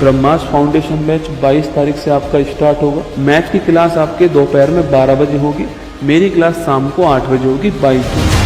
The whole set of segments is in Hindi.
ब्रह्मास्त्र फाउंडेशन बैच 22 तारीख से आपका स्टार्ट होगा। मैथ की क्लास आपके दोपहर में 12 बजे होगी। मेरी क्लास शाम को 8 बजे होगी 22 जून।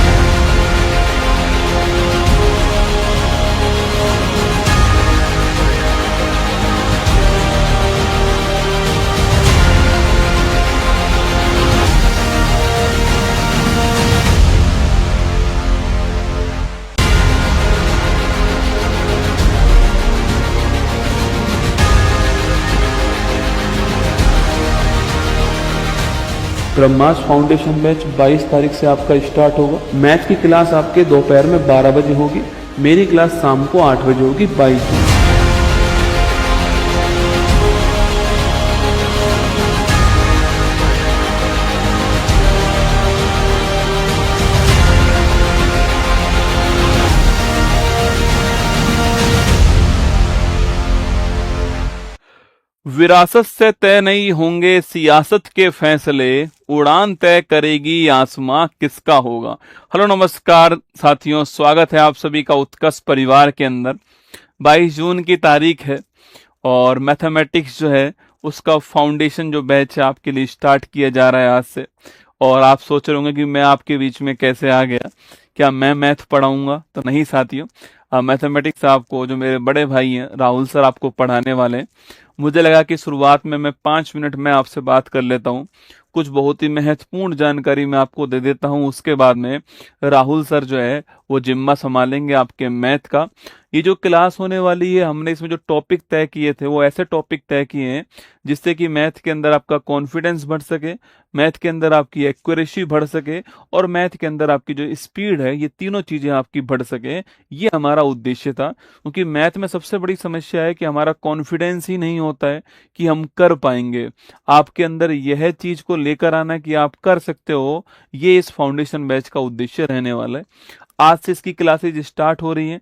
ब्रह्मास्त्र फाउंडेशन बैच 22 तारीख से आपका स्टार्ट होगा। मैथ की क्लास आपके दोपहर में 12 बजे होगी। मेरी क्लास शाम को 8 बजे होगी 22 जून। विरासत से तय नहीं होंगे सियासत के फैसले, उड़ान तय करेगी आसमां किसका होगा। हेलो नमस्कार साथियों, स्वागत है आप सभी का उत्कर्ष परिवार के अंदर। 22 जून की तारीख है और मैथमेटिक्स जो है उसका फाउंडेशन जो बैच है आपके लिए स्टार्ट किया जा रहा है आज से। और आप सोच रहे होंगे कि मैं आपके बीच में कैसे आ गया, क्या मैं मैथ पढ़ाऊंगा? तो नहीं साथियों, मैथमेटिक्स आपको जो मेरे बड़े भाई हैं राहुल सर आपको पढ़ाने वाले हैं। मुझे लगा कि शुरुआत में मैं 5 मिनट में आपसे बात कर लेता हूँ, कुछ बहुत ही महत्वपूर्ण जानकारी मैं आपको दे देता हूँ। उसके बाद में राहुल सर जो है वो जिम्मा संभालेंगे आपके मैथ का। ये जो क्लास होने वाली है, हमने इसमें जो टॉपिक तय किए थे वो ऐसे टॉपिक तय किए हैं जिससे कि मैथ के अंदर आपका कॉन्फिडेंस बढ़ सके, मैथ के अंदर आपकी एक्यूरेसी बढ़ सके और मैथ के अंदर आपकी जो स्पीड है, ये तीनों चीजें आपकी बढ़ सके। ये हमारा उद्देश्य था, क्योंकि मैथ में सबसे बड़ी समस्या है कि हमारा कॉन्फिडेंस ही नहीं होता है कि हम कर पाएंगे। आपके अंदर यह चीज को लेकर आना कि आप कर सकते हो, ये इस फाउंडेशन बैच का उद्देश्य रहने वाला है। आज से इसकी क्लासेज स्टार्ट हो रही हैं।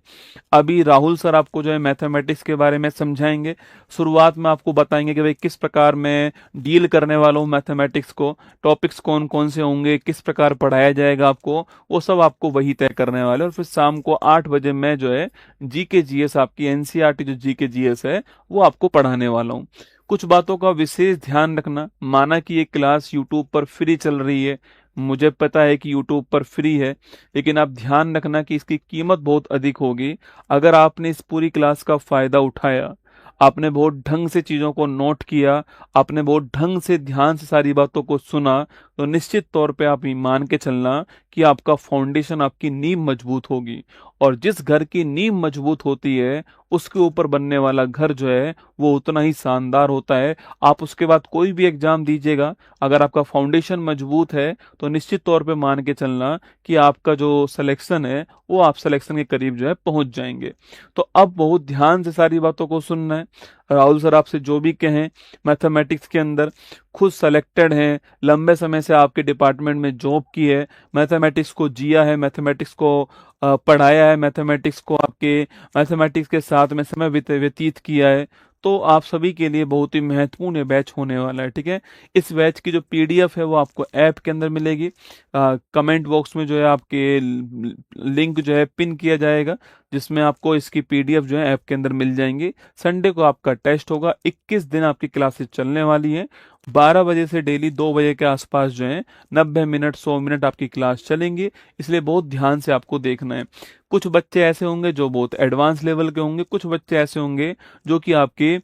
अभी राहुल सर आपको जो है मैथमेटिक्स के बारे में समझाएंगे। शुरुआत में आपको बताएंगे कि भाई किस प्रकार मैं डील करने वाला हूँ मैथमेटिक्स को, टॉपिक्स कौन कौन से होंगे, किस प्रकार पढ़ाया जाएगा आपको, वो सब आपको वही तय करने वाले। और फिर शाम को 8 बजे मैं जो है जीके जीएस, आपकी एनसीईआरटी जो जीके जीएस है वो आपको पढ़ाने वाला हूँ। कुछ बातों का विशेष ध्यान रखना, माना कि ये क्लास यूट्यूब पर फ्री चल रही है, मुझे पता है कि यूट्यूब पर फ्री है, लेकिन आप ध्यान रखना कि इसकी कीमत बहुत अधिक होगी। अगर आपने इस पूरी क्लास का फायदा उठाया, आपने बहुत ढंग से चीजों को नोट किया, आपने बहुत ढंग से ध्यान से सारी बातों को सुना, तो निश्चित तौर पे आप ये मान के चलना कि आपका फाउंडेशन, आपकी नींव मजबूत होगी। और जिस घर की नींव मजबूत होती है उसके ऊपर बनने वाला घर जो है वो उतना ही शानदार होता है। आप उसके बाद कोई भी एग्जाम दीजिएगा, अगर आपका फाउंडेशन मजबूत है तो निश्चित तौर पे मान के चलना कि आपका जो सिलेक्शन है वो आप सिलेक्शन के करीब जो है पहुंच जाएंगे। तो अब बहुत ध्यान से सारी बातों को सुनना है। राहुल सर आपसे जो भी कहें, मैथमेटिक्स के अंदर खुद सेलेक्टेड हैं, लंबे समय से आपके डिपार्टमेंट में जॉब की है, मैथमेटिक्स को जिया है, मैथमेटिक्स को पढ़ाया है, मैथमेटिक्स को आपके मैथमेटिक्स के साथ में समय व्यतीत किया है। तो आप सभी के लिए बहुत ही महत्वपूर्ण ये बैच होने वाला है, ठीक है। इस बैच की जो पीडीएफ है वो आपको ऐप के अंदर मिलेगी। कमेंट बॉक्स में जो है आपके लिंक जो है पिन किया जाएगा, जिसमें आपको इसकी पीडीएफ जो है ऐप के अंदर मिल जाएंगी। संडे को आपका टेस्ट होगा। 21 दिन आपकी क्लासेस चलने वाली हैं। 12 बजे से डेली 2 बजे के आसपास जो है 90 मिनट 100 मिनट आपकी क्लास चलेंगी, इसलिए बहुत ध्यान से आपको देखना है। कुछ बच्चे ऐसे होंगे जो बहुत एडवांस लेवल के होंगे, कुछ बच्चे ऐसे होंगे जो कि आपके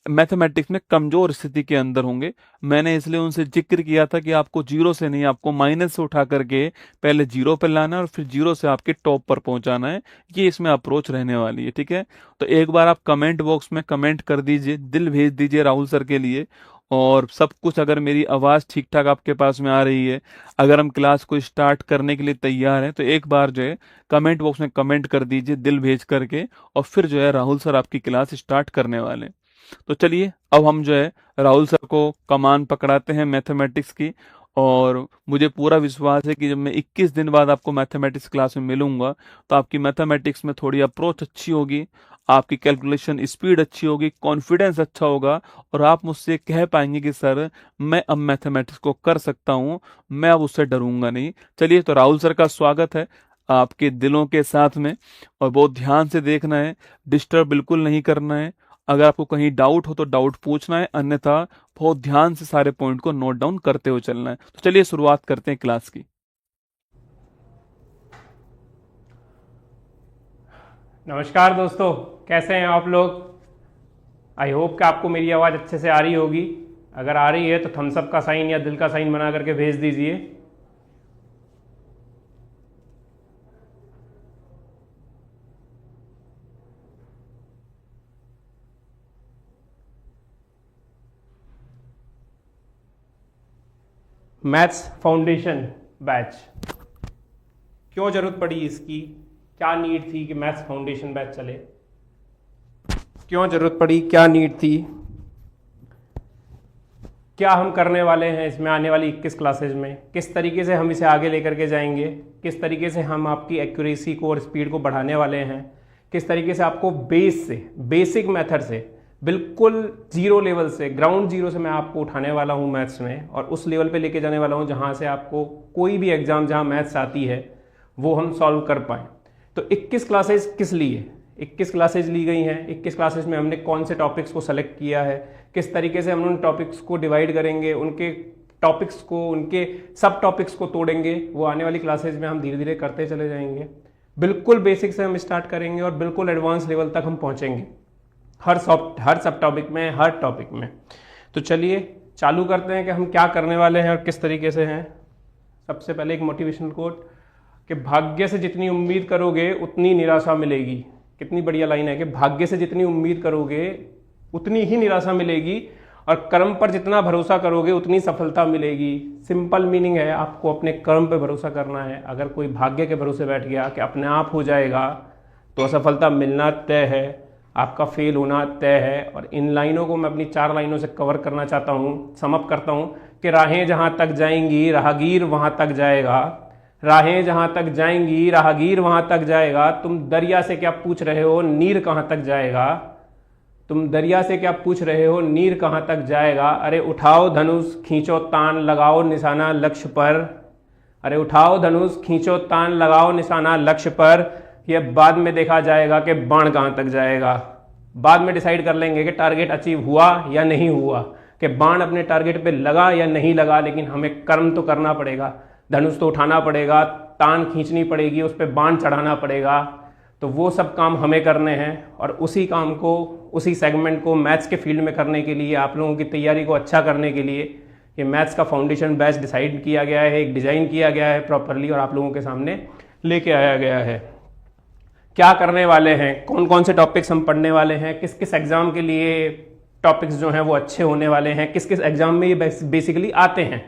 मैथमेटिक्स में कमजोर स्थिति के अंदर होंगे। मैंने इसलिए उनसे जिक्र किया था कि आपको जीरो से नहीं, आपको माइनस से उठा करके पहले जीरो पर लाना है और फिर जीरो से आपके टॉप पर पहुंचाना है। ये इसमें अप्रोच रहने वाली है, ठीक है। तो एक बार आप कमेंट बॉक्स में कमेंट कर दीजिए, दिल भेज दीजिए राहुल सर के लिए। और सब कुछ, अगर मेरी आवाज़ ठीक ठाक आपके पास में आ रही है, अगर हम क्लास को स्टार्ट करने के लिए तैयार हैं, तो एक बार जो है कमेंट बॉक्स में कमेंट कर दीजिए दिल भेज करके। और फिर जो है राहुल सर आपकी क्लास स्टार्ट करने वाले हैं। तो चलिए अब हम जो है राहुल सर को कमान पकड़ाते हैं मैथमेटिक्स की। और मुझे पूरा विश्वास है कि जब मैं 21 दिन बाद आपको मैथमेटिक्स क्लास में मिलूंगा तो आपकी मैथमेटिक्स में थोड़ी अप्रोच अच्छी होगी, आपकी कैलकुलेशन स्पीड अच्छी होगी, कॉन्फिडेंस अच्छा होगा और आप मुझसे कह पाएंगे कि सर मैं अब मैथमेटिक्स को कर सकता हूँ, मैं अब उससे डरूंगा नहीं। चलिए, तो राहुल सर का स्वागत है आपके दिलों के साथ में। और बहुत ध्यान से देखना है, डिस्टर्ब बिल्कुल नहीं करना है। अगर आपको कहीं डाउट हो तो डाउट पूछना है, अन्यथा बहुत ध्यान से सारे पॉइंट को नोट डाउन करते हुए चलना है। तो चलिए शुरुआत करते हैं क्लास की। नमस्कार दोस्तों, कैसे हैं आप लोग। आई होप कि आपको मेरी आवाज़ अच्छे से आ रही होगी। अगर आ रही है तो थम्स अप का साइन या दिल का साइन बना करके भेज दीजिए। मैथ्स फाउंडेशन बैच, क्यों जरूरत पड़ी इसकी, क्या नीड थी कि मैथ्स फाउंडेशन बैच चले, क्यों जरूरत पड़ी, क्या नीड थी, क्या हम करने वाले हैं इसमें आने वाली 21 क्लासेज में, किस तरीके से हम इसे आगे लेकर के जाएंगे, किस तरीके से हम आपकी एक्यूरेसी को और स्पीड को बढ़ाने वाले हैं, किस तरीके से आपको बेस से, बेसिक मेथड से, बिल्कुल जीरो लेवल से, ग्राउंड जीरो से मैं आपको उठाने वाला हूं मैथ्स में और उस लेवल पे लेके जाने वाला हूं जहां से आपको कोई भी एग्जाम जहां मैथ्स आती है वो हम सॉल्व कर पाएं। तो 21 क्लासेज किस लिए, 21 क्लासेज ली गई हैं। 21 क्लासेज में हमने कौन से टॉपिक्स को सेलेक्ट किया है, किस तरीके से हम उन टॉपिक्स को डिवाइड करेंगे, उनके टॉपिक्स को, उनके सब टॉपिक्स को तोड़ेंगे, वो आने वाली क्लासेज में हम धीरे धीरे करते चले जाएंगे। बिल्कुल बेसिक से हम स्टार्ट करेंगे और बिल्कुल एडवांस लेवल तक हम पहुंचेंगे हर सब टॉपिक में, हर टॉपिक में। तो चलिए चालू करते हैं कि हम क्या करने वाले हैं और किस तरीके से हैं। सबसे पहले एक मोटिवेशनल कोट कि भाग्य से जितनी उम्मीद करोगे उतनी निराशा मिलेगी। कितनी बढ़िया लाइन है कि भाग्य से जितनी उम्मीद करोगे उतनी ही निराशा मिलेगी और कर्म पर जितना भरोसा करोगे उतनी सफलता मिलेगी। सिंपल मीनिंग है, आपको अपने कर्म पे भरोसा करना है। अगर कोई भाग्य के भरोसे बैठ गया कि अपने आप हो जाएगा तो असफलता मिलना तय है, आपका फेल होना तय है। और इन लाइनों को मैं अपनी 4 लाइनों से कवर करना चाहता हूँ, समअप करता हूँ कि राहें जहाँ तक जाएंगी राहगीर वहाँ तक जाएगा, राहें जहाँ तक जाएंगी राहगीर वहाँ तक जाएगा। तुम दरिया से क्या पूछ रहे हो नीर कहाँ तक जाएगा, तुम दरिया से क्या पूछ रहे हो नीर कहाँ तक जाएगा। अरे उठाओ धनुष खींचो तान लगाओ निशाना लक्ष्य पर, अरे उठाओ धनुष खींचो तान लगाओ निशाना लक्ष्य पर। यह बाद में देखा जाएगा कि बाण कहाँ तक जाएगा। बाद में डिसाइड कर लेंगे कि टारगेट अचीव हुआ या नहीं हुआ, कि बाण अपने टारगेट पे लगा या नहीं लगा, लेकिन हमें कर्म तो करना पड़ेगा। धनुष तो उठाना पड़ेगा, तान खींचनी पड़ेगी, उस पर बाण चढ़ाना पड़ेगा। तो वो सब काम हमें करने हैं और उसी काम को, उसी सेगमेंट को मैथ्स के फील्ड में करने के लिए, आप लोगों की तैयारी को अच्छा करने के लिए ये मैथ्स का फाउंडेशन बैच डिसाइड किया गया है, एक डिज़ाइन किया गया है प्रॉपरली और आप लोगों के सामने लेके आया गया है। क्या करने वाले हैं, कौन कौन से टॉपिक्स हम पढ़ने वाले हैं, किस किस एग्जाम के लिए टॉपिक्स जो हैं वो अच्छे होने वाले हैं, किस किस एग्जाम में ये बेसिकली आते हैं।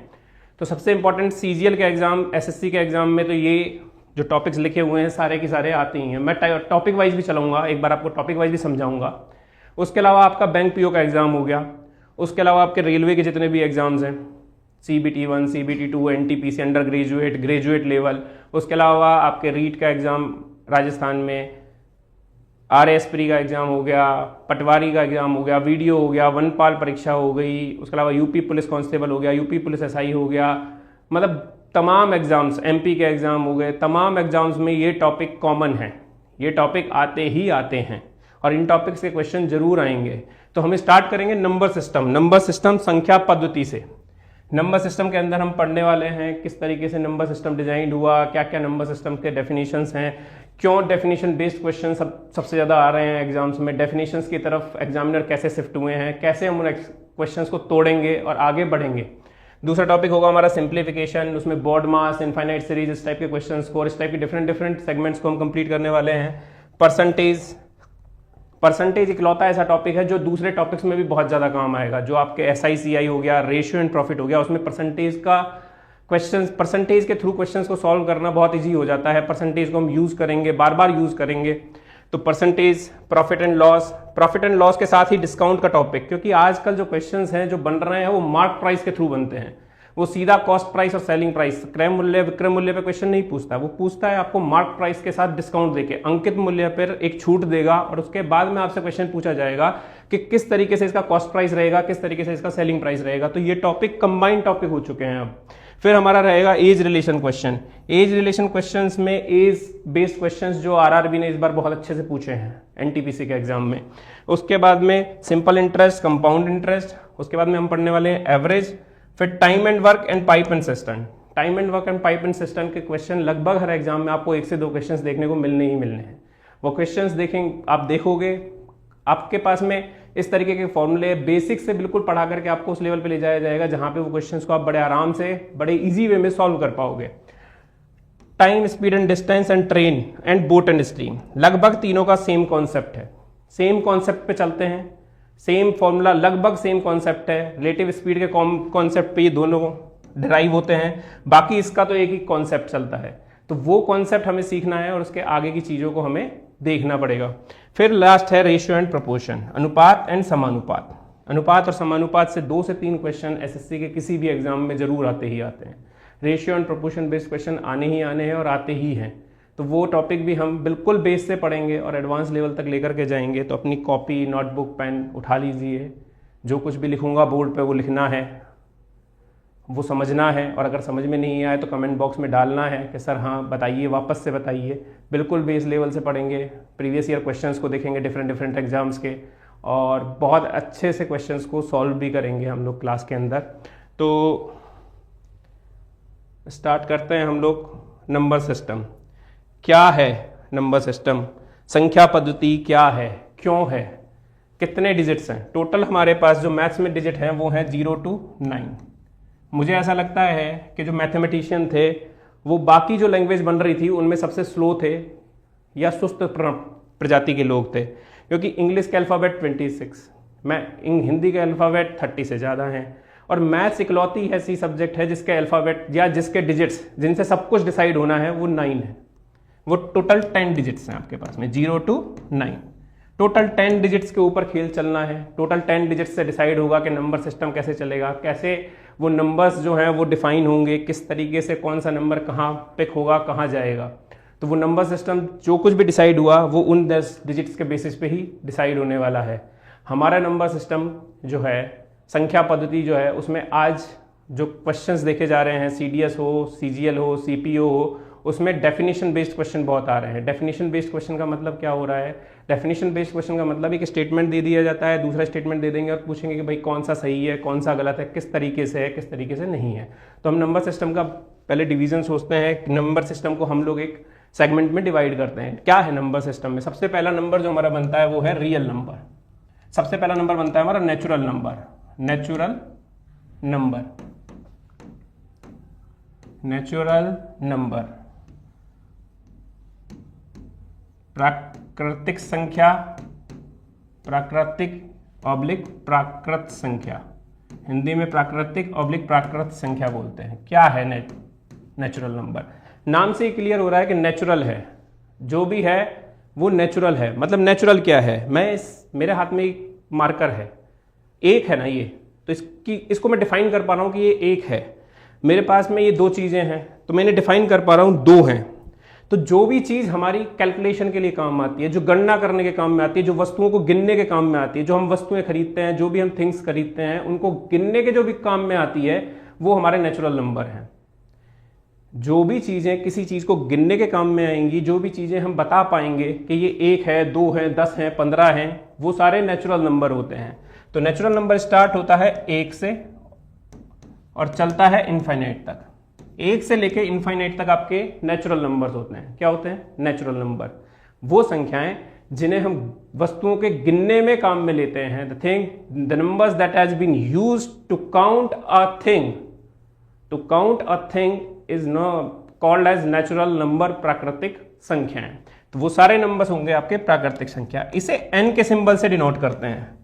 तो सबसे इंपॉर्टेंट सीजीएल के एग्जाम, एसएससी के एग्जाम में तो ये जो टॉपिक्स लिखे हुए हैं सारे के सारे आते ही हैं। मैं टॉपिक वाइज भी चलाऊंगा, एक बार आपको टॉपिक वाइज भी समझाऊंगा। उसके अलावा आपका बैंक पीओ का एग्जाम हो गया, उसके अलावा आपके रेलवे के जितने भी एग्जाम्स हैं, CBT 1, CBT 2, NTPC under graduate, graduate level, उसके अलावा आपके रीट का एग्जाम राजस्थान में, RSPRI का एग्जाम हो गया, पटवारी का एग्जाम हो गया, वीडियो हो गया, वनपाल परीक्षा हो गई, उसके अलावा यूपी पुलिस कांस्टेबल हो गया, यूपी पुलिस SI हो गया, मतलब तमाम एग्जाम्स, MP के एग्जाम हो गए। तमाम एग्जाम्स में ये टॉपिक कॉमन है, ये टॉपिक आते ही आते हैं और इन टॉपिक्स के क्वेश्चन जरूर आएंगे। तो हम स्टार्ट करेंगे नंबर सिस्टम संख्या पद्धति से। नंबर सिस्टम के अंदर हम पढ़ने वाले हैं किस तरीके से नंबर सिस्टम डिजाइन हुआ, क्या क्या नंबर सिस्टम के डेफिनेशंस हैं, क्यों डेफिनेशन बेस्ड क्वेश्चन सबसे ज़्यादा आ रहे हैं एग्जाम्स में, डेफिनेशंस की तरफ एग्जामिनर कैसे शिफ्ट हुए हैं, कैसे हम उन क्वेश्चंस को तोड़ेंगे और आगे बढ़ेंगे। दूसरा टॉपिक होगा हमारा सिंप्लीफिकेशन, उसमें बोर्ड मास, इनफाइनाइट सीरीज, इस टाइप के क्वेश्चंस को और इस टाइप के डिफरेंट सेगमेंट्स को हम कंप्लीट करने वाले हैं। परसेंटेज इकलौता ऐसा टॉपिक है जो दूसरे टॉपिक्स में भी बहुत ज़्यादा काम आएगा। जो आपके SI/CI हो गया, रेशियो एंड प्रॉफिट हो गया, उसमें परसेंटेज का क्वेश्चंस, परसेंटेज के थ्रू क्वेश्चंस को सॉल्व करना बहुत इजी हो जाता है। परसेंटेज को हम यूज़ करेंगे, बार बार यूज़ करेंगे। तो परसेंटेज, प्रॉफिट एंड लॉस के साथ ही डिस्काउंट का टॉपिक, क्योंकि आजकल जो क्वेश्चंस हैं जो बन रहे हैं वो मार्क प्राइस के थ्रू बनते हैं। वो सीधा कॉस्ट प्राइस और सेलिंग प्राइस, क्रय मूल्य विक्रय मूल्य पे क्वेश्चन नहीं पूछता, वो पूछता है आपको मार्क प्राइस के साथ डिस्काउंट देके, अंकित मूल्य पर एक छूट देगा और उसके बाद में आपसे क्वेश्चन पूछा जाएगा कि किस तरीके से इसका कॉस्ट प्राइस रहेगा, किस तरीके से इसका सेलिंग प्राइस रहेगा। तो ये टॉपिक कंबाइंड टॉपिक हो चुके हैं अब। फिर हमारा रहेगा age relation question. Age relation questions में एज बेस्ड क्वेश्चंस जो आरआरबी ने इस बार बहुत अच्छे से पूछे हैं एनटीपीसी के एग्जाम में। उसके बाद में सिंपल इंटरेस्ट, कंपाउंड इंटरेस्ट, उसके बाद में हम पढ़ने वाले हैं एवरेज, फिर time and work and pipe and system. Time and work and pipe and system के क्वेश्चन लगभग हर एग्जाम में आपको 1 से 2 क्वेश्चंस देखने को मिलने ही मिलने हैं। वो क्वेश्चंस देखें, आप देखोगे आपके पास में इस तरीके के फॉर्मूले बेसिक से बिल्कुल पढ़ा करके आपको उस लेवल पे ले जाया जाएगा जहां पे वो क्वेश्चंस को आप बड़े आराम से बड़े इजी वे में सॉल्व कर पाओगे। Time, speed and distance and train and boat and stream, लगभग तीनों का सेम कॉन्सेप्ट है। सेम कॉन्सेप्ट पे चलते हैं, सेम फॉर्मूला, लगभग सेम कॉन्सेप्ट है। रिलेटिव स्पीड के कॉन्सेप्ट पे ये दोनों डिराइव होते हैं, बाकी इसका तो एक ही कॉन्सेप्ट चलता है। तो वो कॉन्सेप्ट हमें सीखना है और उसके आगे की चीजों को हमें देखना पड़ेगा। फिर लास्ट है रेशियो एंड प्रोपोर्शन, अनुपात एंड समानुपात। अनुपात और समानुपात से 2 से 3 क्वेश्चन एसएससी के किसी भी एग्जाम में जरूर आते ही आते हैं। Ratio and proportion based question आने ही आने हैं और आते ही हैं। तो वो टॉपिक भी हम बिल्कुल बेस से पढ़ेंगे और एडवांस लेवल तक लेकर के जाएंगे। तो अपनी कॉपी, नोटबुक, पेन उठा लीजिए, जो कुछ भी लिखूंगा बोर्ड पे वो लिखना है, वो समझना है, और अगर समझ में नहीं आए तो कमेंट बॉक्स में डालना है कि सर हाँ बताइए, वापस से बताइए। बिल्कुल बेस लेवल से पढ़ेंगे, प्रीवियस ईयर क्वेश्चंस को देखेंगे डिफरेंट एग्जाम्स के, और बहुत अच्छे से क्वेश्चंस को सॉल्व भी करेंगे हम लोग क्लास के अंदर। तो स्टार्ट करते हैं हम लोग। नंबर सिस्टम क्या है? नंबर सिस्टम संख्या पद्धति क्या है, क्यों है, कितने डिजिट्स हैं? टोटल हमारे पास जो मैथ्स में डिजिट हैं वो हैं 0 to 9। मुझे ऐसा लगता है कि जो मैथमेटिशियन थे वो बाकी जो लैंग्वेज बन रही थी उनमें सबसे स्लो थे या सुस्त प्रजाति के लोग थे, क्योंकि इंग्लिश के अल्फ़ाबेट 26, हिंदी के अल्फ़ाबेट 30 से ज़्यादा हैं, और मैथ्स इकलौती ऐसी सब्जेक्ट है जिसके अल्फ़ाबेट या जिसके डिजिट्स जिनसे सब कुछ डिसाइड होना है वो 9 है। वो टोटल 10 डिजिट्स हैं आपके पास में, 0 to 9। टोटल 10 डिजिट्स के ऊपर खेल चलना है। टोटल 10 डिजिट्स से डिसाइड होगा कि नंबर सिस्टम कैसे चलेगा, कैसे वो नंबर्स जो हैं वो डिफाइन होंगे, किस तरीके से कौन सा नंबर कहाँ पिक होगा, कहाँ जाएगा। तो वो नंबर सिस्टम जो कुछ भी डिसाइड हुआ वो उन 10 डिजिट्स के बेसिस पे ही डिसाइड होने वाला है। हमारा नंबर सिस्टम जो है, संख्या पद्धति जो है, उसमें आज जो क्वेश्चंस देखे जा रहे हैं, सीडीएस हो, सीजीएल हो, सीपीओ हो, उसमें डेफिनेशन बेस्ड क्वेश्चन बहुत आ रहे हैं। डेफिनेशन बेस्ड क्वेश्चन का मतलब क्या हो रहा है? डेफिनेशन बेस्ड क्वेश्चन का मतलब एक स्टेटमेंट दे दिया जाता है, दूसरा स्टेटमेंट दे देंगे और पूछेंगे कि भाई कौन सा सही है, कौन सा गलत है, किस तरीके से है, किस तरीके से नहीं है। तो हम नंबर सिस्टम का पहले डिवीजन सोचते हैं। नंबर सिस्टम को हम लोग एक सेगमेंट में डिवाइड करते हैं। क्या है नंबर सिस्टम में? सबसे पहला नंबर जो हमारा बनता है वो है रियल नंबर। सबसे पहला नंबर बनता है हमारा natural number. Natural number, natural number, प्राकृतिक संख्या, प्राकृतिक ऑब्लिक प्राकृत संख्या, हिंदी में प्राकृतिक ऑब्लिक प्राकृत संख्या बोलते हैं। क्या है नेचुरल नंबर? नाम से ही क्लियर हो रहा है कि नेचुरल है, जो भी है वो नेचुरल है। मतलब नेचुरल क्या है? मेरे हाथ में एक मार्कर है, एक है ना ये, तो इसको मैं डिफाइन कर पा रहा हूं कि ये एक है। मेरे पास में ये 2 चीजें हैं तो मैंने डिफाइन कर पा रहा हूं 2 हैं। तो जो भी चीज हमारी कैलकुलेशन के लिए काम आती है, जो गणना करने के काम में आती है, जो वस्तुओं को गिनने के काम में आती है, जो हम वस्तुएं खरीदते हैं, जो भी हम थिंग्स खरीदते हैं, उनको गिनने के जो भी काम में आती है वो हमारे नेचुरल नंबर हैं। जो भी चीजें किसी चीज को गिनने के काम में आएंगी, जो भी चीजें हम बता पाएंगे कि ये 1 है, 2 है, 10 है, 15 है, वो सारे नेचुरल नंबर होते हैं। तो नेचुरल नंबर स्टार्ट होता है 1 से और चलता है इनफाइनाइट तक। 1 से लेके इनफाइनाइट तक आपके नेचुरल नंबर्स होते हैं। क्या होते हैं? Natural number. वो संख्याएं जिन्हें हम वस्तुओं के गिनने में काम में लेते हैं। The numbers that has been used to count a thing, to count a thing is called as natural number, प्राकृतिक संख्याएं। तो वो सारे नंबर्स होंगे आपके प्राकृतिक संख्या। इसे n के सिंबल से डिनोट करते हैं।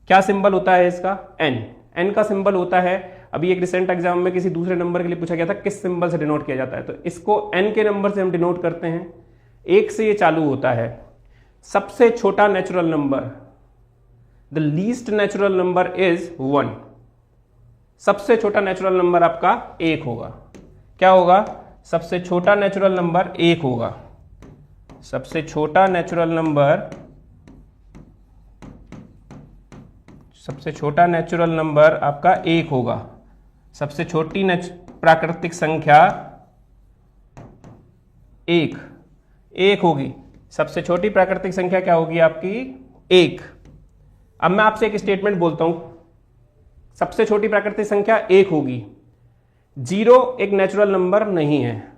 क्या सिंबल होता है इसका? n का सिंबल होता है, अभी एक रिसेंट एग्जाम में किसी दूसरे नंबर के लिए पूछा गया था किस सिंबल से डिनोट किया जाता है, तो इसको n के नंबर से हम डिनोट करते हैं। 1 से ये चालू होता है। सबसे छोटा natural number, the least natural number is 1। सबसे छोटा नेचुरल नंबर आपका 1 होगा। क्या होगा? सबसे छोटा नेचुरल नंबर 1 होगा। सबसे छोटा नेचुरल नंबर, सबसे छोटा नेचुरल नंबर आपका 1 होगा। सबसे छोटी प्राकृतिक संख्या एक होगी। सबसे छोटी प्राकृतिक संख्या क्या होगी आपकी? एक। अब मैं आपसे एक स्टेटमेंट बोलता हूं, सबसे छोटी प्राकृतिक संख्या एक होगी। जीरो एक नेचुरल नंबर नहीं है,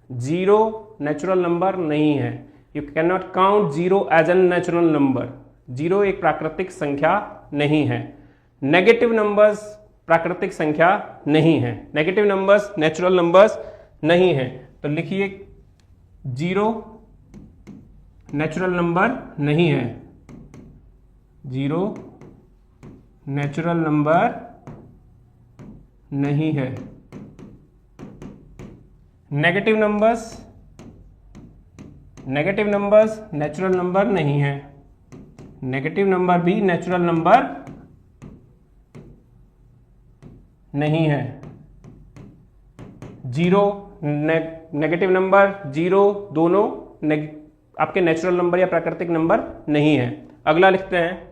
जीरो नेचुरल नंबर नहीं है। You can not count zero as an natural number. Zero एक प्राकृतिक संख्या नहीं है। नेगेटिव नंबर्स प्राकृतिक संख्या नहीं है, नेगेटिव नंबर्स नेचुरल नंबर्स नहीं है। तो लिखिए जीरो नेचुरल नंबर नहीं है, जीरो नेचुरल नंबर नहीं है। नेगेटिव नंबर्स नेचुरल नंबर नहीं है, नेगेटिव नंबर भी नेचुरल नंबर नहीं है। जीरो नेगेटिव नंबर जीरो दोनों आपके नेचुरल नंबर या प्राकृतिक नंबर नहीं है। अगला लिखते हैं,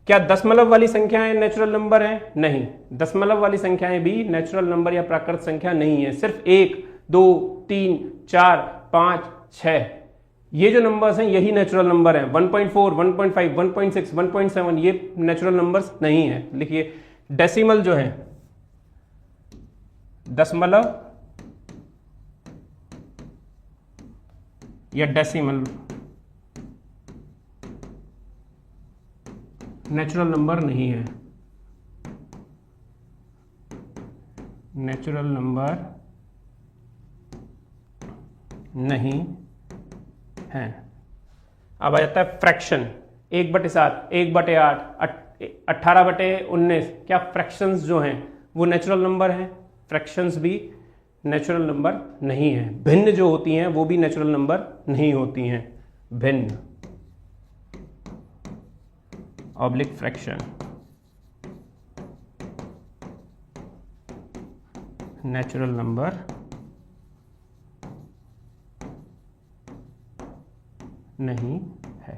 क्या दशमलव वाली संख्याएं नेचुरल नंबर हैं? नहीं, दशमलव वाली संख्याएं भी नेचुरल नंबर या प्राकृतिक संख्या नहीं है। सिर्फ 1, 2, 3, 4, 5, 6 ये जो नंबर्स हैं यही नेचुरल नंबर हैं। 1.4, 1.5, 1.6, 1.7 ये नेचुरल नंबर्स नहीं है। लिखिए डेसिमल जो है, दशमलव या डेसिमल नेचुरल नंबर नहीं है, नेचुरल नंबर नहीं है। अब आ जाता है फ्रैक्शन। 1/7, 1/8, 18/19 क्या फ्रैक्शंस जो हैं वो नेचुरल नंबर हैं? फ्रैक्शंस भी नेचुरल नंबर नहीं है। भिन्न जो होती हैं वो भी नेचुरल नंबर नहीं होती हैं। भिन्न ऑब्लिक फ्रैक्शन नेचुरल नंबर नहीं है।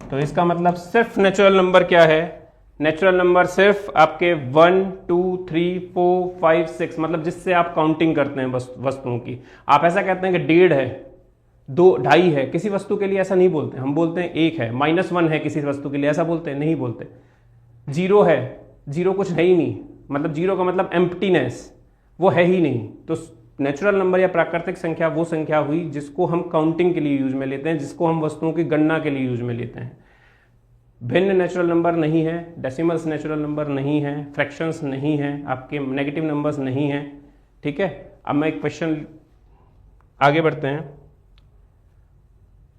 तो इसका मतलब सिर्फ नेचुरल नंबर क्या है? नेचुरल नंबर सिर्फ आपके 1, 2, 3, 4, 5, 6 मतलब जिससे आप काउंटिंग करते हैं वस्तुओं की। आप ऐसा कहते हैं कि 1.5 है, 2, 2.5 है, किसी वस्तु के लिए ऐसा नहीं बोलते। हम बोलते हैं 1 है, -1 है किसी वस्तु के लिए, ऐसा बोलते हैं? नहीं बोलते। 0 है, 0 कुछ है ही नहीं, मतलब 0 का मतलब एम्प्टीनेस, वो है ही नहीं। तो नेचुरल नंबर या प्राकृतिक संख्या वो संख्या हुई जिसको हम काउंटिंग के लिए यूज में लेते हैं, जिसको हम वस्तुओं की गणना के लिए यूज में लेते हैं। भिन्न नेचुरल नंबर नहीं है, डेसिमल्स नेचुरल नंबर नहीं है, फ्रैक्शंस नहीं है, आपके नेगेटिव नंबर्स नहीं है। ठीक है, अब मैं एक क्वेश्चन आगे बढ़ते हैं।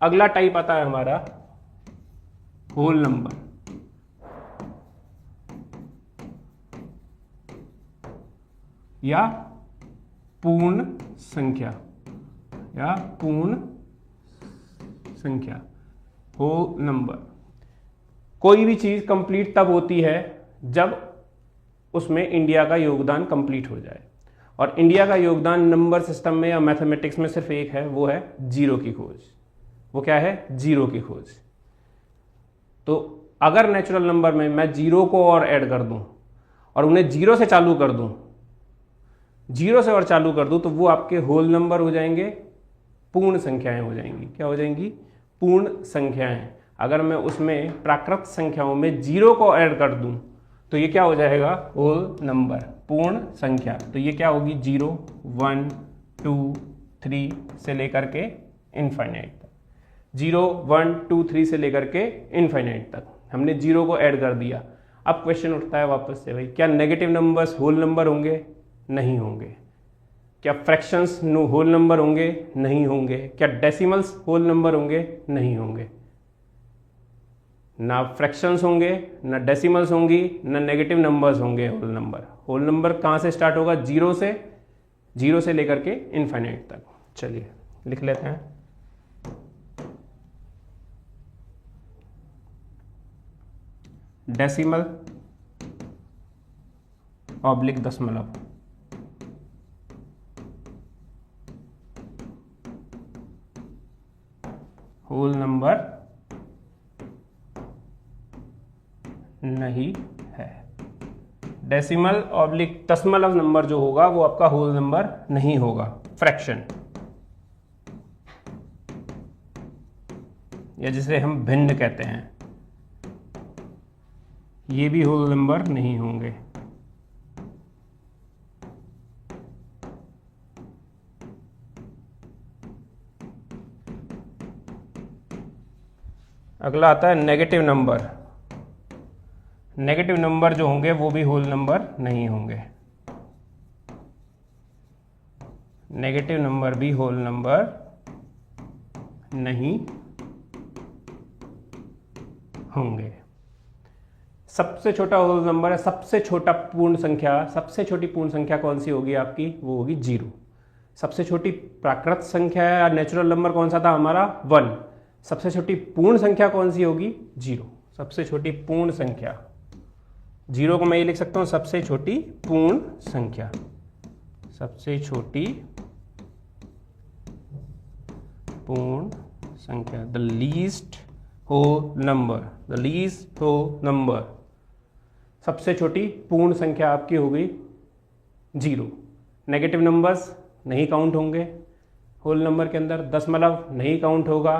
अगला टाइप आता है हमारा होल नंबर। या पूर्ण संख्या, या पूर्ण संख्या, होल नंबर। कोई भी चीज कंप्लीट तब होती है जब उसमें इंडिया का योगदान कंप्लीट हो जाए, और इंडिया का योगदान नंबर सिस्टम में या मैथमेटिक्स में सिर्फ एक है, वो है जीरो की खोज। वो क्या है? जीरो की खोज। तो अगर नेचुरल नंबर में मैं जीरो को और ऐड कर दूं और उन्हें जीरो से चालू कर दूं, जीरो से और चालू कर दूं, तो वो आपके होल नंबर हो जाएंगे, पूर्ण संख्याएं हो जाएंगी। क्या हो जाएंगी? पूर्ण संख्याएं। अगर मैं उसमें प्राकृत संख्याओं में जीरो को ऐड कर दूं तो ये क्या हो जाएगा? होल नंबर, पूर्ण संख्या। तो ये क्या होगी? 0, 1, 2, 3 से लेकर के इनफाइनाइट तक। 0, 1, 2, 3 से लेकर के इनफाइनाइट तक हमने जीरो को ऐड कर दिया। अब क्वेश्चन उठता है वापस से, भाई क्या नेगेटिव नंबर्स होल नंबर होंगे? नहीं होंगे। क्या फ्रैक्शंस होल नंबर होंगे? नहीं होंगे। क्या डेसिमल्स होल नंबर होंगे? नहीं होंगे। ना फ्रैक्शंस होंगे, ना डेसिमल्स होंगी, ना नेगेटिव नंबर्स होंगे होल नंबर। होल नंबर कहाँ से स्टार्ट होगा? जीरो से लेकर के इनफाइनाइट तक। चलिए लिख लेते हैं। डेसिमल ऑब्लिक दशमलव, होल नंबर नहीं है। डेसिमल ऑब्लिक दशमलव नंबर जो होगा वो आपका होल नंबर नहीं होगा, फ्रैक्शन, या जिसे हम भिन्न कहते हैं, ये भी होल नंबर नहीं होंगे। अगला आता है नेगेटिव नंबर। नेगेटिव नंबर जो होंगे वो भी होल नंबर नहीं होंगे। नेगेटिव नंबर भी होल नंबर नहीं होंगे। सबसे छोटा होल नंबर है, सबसे छोटा पूर्ण संख्या, सबसे छोटी पूर्ण संख्या कौन सी होगी आपकी? वो होगी 0। सबसे छोटी प्राकृत संख्या या नेचुरल नंबर कौन सा था हमारा? 1। सबसे छोटी पूर्ण संख्या कौन सी होगी? 0। सबसे छोटी पूर्ण संख्या, 0 को मैं ये लिख सकता हूं सबसे छोटी पूर्ण संख्या, सबसे छोटी पूर्ण संख्या, the least whole number, the least whole number. सबसे छोटी पूर्ण संख्या आपकी हो गई 0। नेगेटिव नंबर्स नहीं काउंट होंगे होल नंबर के अंदर, दशमलव नहीं काउंट होगा,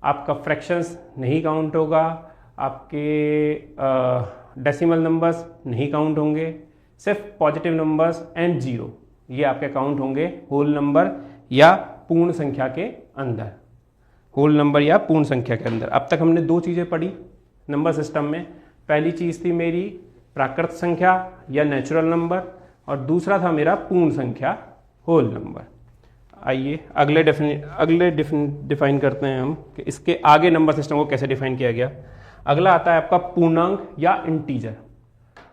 आपका फ्रैक्शंस नहीं काउंट होगा, आपके डेसिमल नंबर्स नहीं काउंट होंगे, सिर्फ पॉजिटिव नंबर्स एंड 0 ये आपके काउंट होंगे होल नंबर या पूर्ण संख्या के अंदर, होल नंबर या पूर्ण संख्या के अंदर। अब तक हमने 2 चीज़ें पढ़ी नंबर सिस्टम में। पहली चीज़ थी मेरी प्राकृत संख्या या नेचुरल नंबर, और दूसरा था मेरा पूर्ण संख्या होल नंबर। आइए अगले डिफाइन करते हैं हम कि इसके आगे नंबर सिस्टम को कैसे डिफाइन किया गया। अगला आता है आपका पूर्णांक या इंटीजर,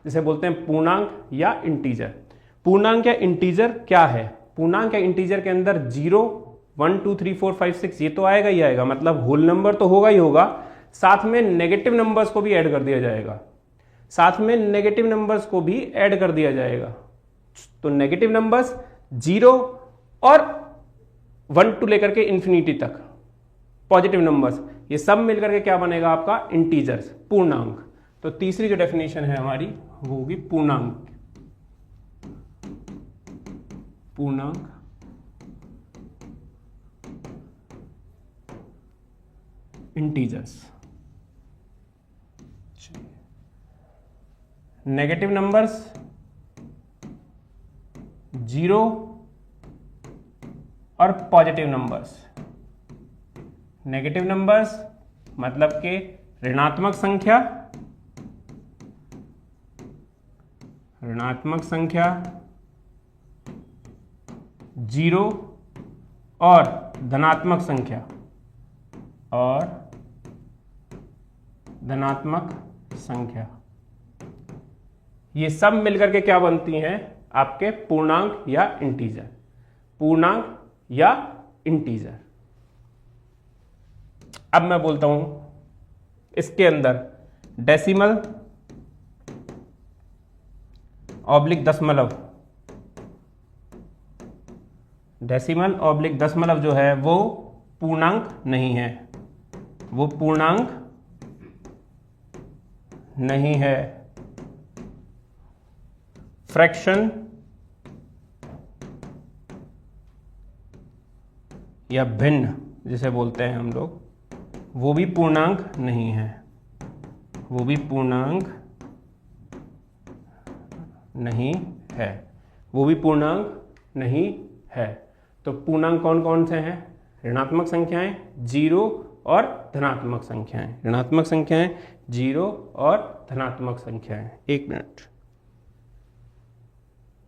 जिसे बोलते हैं पूर्णांक या इंटीजर। पूर्णांक या इंटीजर क्या है? पूर्णांक या इंटीजर के अंदर 0, 1, 2, 3, 4, 5, 6 ये तो आएगा ही आएगा, मतलब होल नंबर तो होगा ही होगा, साथ में नेगेटिव नंबर्स को भी ऐड कर दिया जाएगा, साथ में नेगेटिव नंबर्स को भी ऐड कर दिया जाएगा। तो नेगेटिव नंबर्स 0 और 1 टू लेकर के इंफिनिटी तक, पॉजिटिव नंबर्स, ये सब मिलकर के क्या बनेगा आपका? इंटीजर्स, पूर्णांक। तो तीसरी जो डेफिनेशन है हमारी वो होगी पूर्णांक। पूर्णांक इंटीजर्स। नेगेटिव नंबर्स 0 और पॉजिटिव नंबर्स। नेगेटिव नंबर्स मतलब के ऋणात्मक संख्या, ऋणात्मक संख्या 0 और धनात्मक संख्या, और धनात्मक संख्या, ये सब मिलकर के क्या बनती हैं? आपके पूर्णांक या इंटीजर। पूर्णांक या इंटीजर। अब मैं बोलता हूं इसके अंदर डेसिमल ऑब्लिक दशमलव, डेसिमल ऑब्लिक दशमलव जो है वो पूर्णांक नहीं है, वो पूर्णांक नहीं है। फ्रैक्शन या भिन्न जिसे बोलते हैं हम लोग, वो भी पूर्णांक नहीं है, वो भी पूर्णांक नहीं है, वो भी पूर्णांक नहीं है। तो पूर्णांक कौन कौन से हैं? ऋणात्मक संख्याएं 0 और धनात्मक संख्याएं, ऋणात्मक संख्याएं 0 और धनात्मक संख्याएं। 1 मिनट।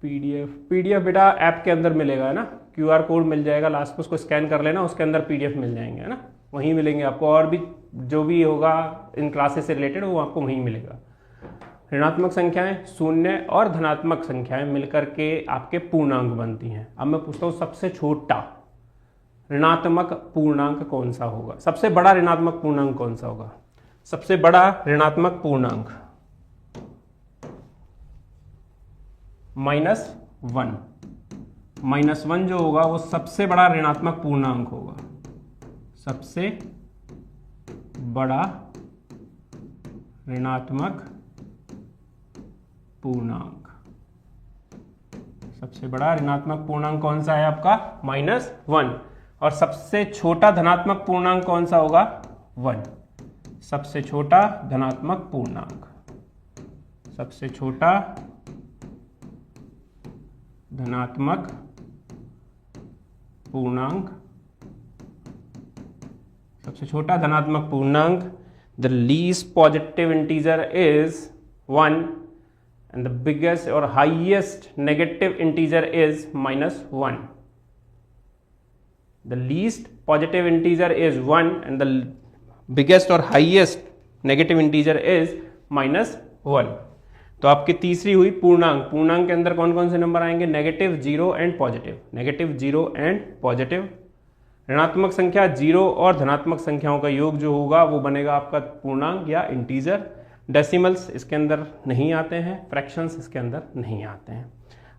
पीडीएफ बेटा ऐप के अंदर मिलेगा, है ना? QR कोड मिल जाएगा लास्ट में, उसको स्कैन कर लेना, उसके अंदर PDF मिल जाएंगे, है ना? वहीं मिलेंगे आपको, और भी जो भी होगा इन क्लासेस से रिलेटेड वो आपको वहीं मिलेगा। ऋणात्मक संख्याएं 0 और धनात्मक संख्याएं मिलकर के आपके पूर्णांक बनती हैं। अब मैं पूछता हूँ सबसे छोटा ऋणात्मक पूर्णांक कौन सा होगा? सबसे बड़ा ऋणात्मक पूर्णांक कौन सा होगा? सबसे बड़ा ऋणात्मक पूर्णांक -1। -1 जो होगा वो सबसे बड़ा ऋणात्मक पूर्णांक होगा, सबसे बड़ा ऋणात्मक पूर्णांक। सबसे बड़ा ऋणात्मक पूर्णांक कौन सा है आपका? -1। और सबसे छोटा धनात्मक पूर्णांक कौन सा होगा? 1। सबसे छोटा धनात्मक पूर्णांक, सबसे छोटा धनात्मक पूर्णांक, सबसे छोटा धनात्मक पूर्णांक, the least positive integer is 1 and the biggest or highest negative integer is -1. The least positive integer is 1 and the biggest or highest negative integer is -1. तो आपकी तीसरी हुई पूर्णांक। पूर्णांक के अंदर कौन कौन से नंबर आएंगे? Negative, 0 and positive. Negative, 0 and positive. ऋणात्मक संख्या 0 और धनात्मक संख्याओं का योग जो होगा वो बनेगा आपका पूर्णांक या इंटीजर। डेसिमल्स इसके अंदर नहीं आते हैं, फ्रैक्शंस इसके अंदर नहीं आते हैं।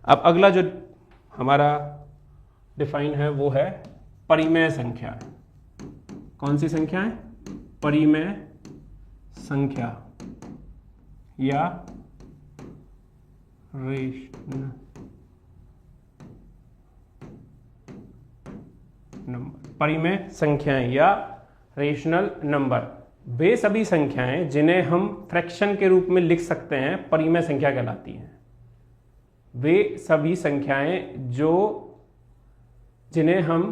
अब अगला जो हमारा डिफाइन है वो है परिमेय संख्या। कौन सी संख्या है? परिमेय संख्या या रेशनल नंबर। परिमेय संख्याएं या रेशनल नंबर वे सभी संख्याएं जिन्हें हम फ्रैक्शन के रूप में लिख सकते हैं परिमेय संख्या कहलाती हैं। वे सभी संख्याएं जिन्हें हम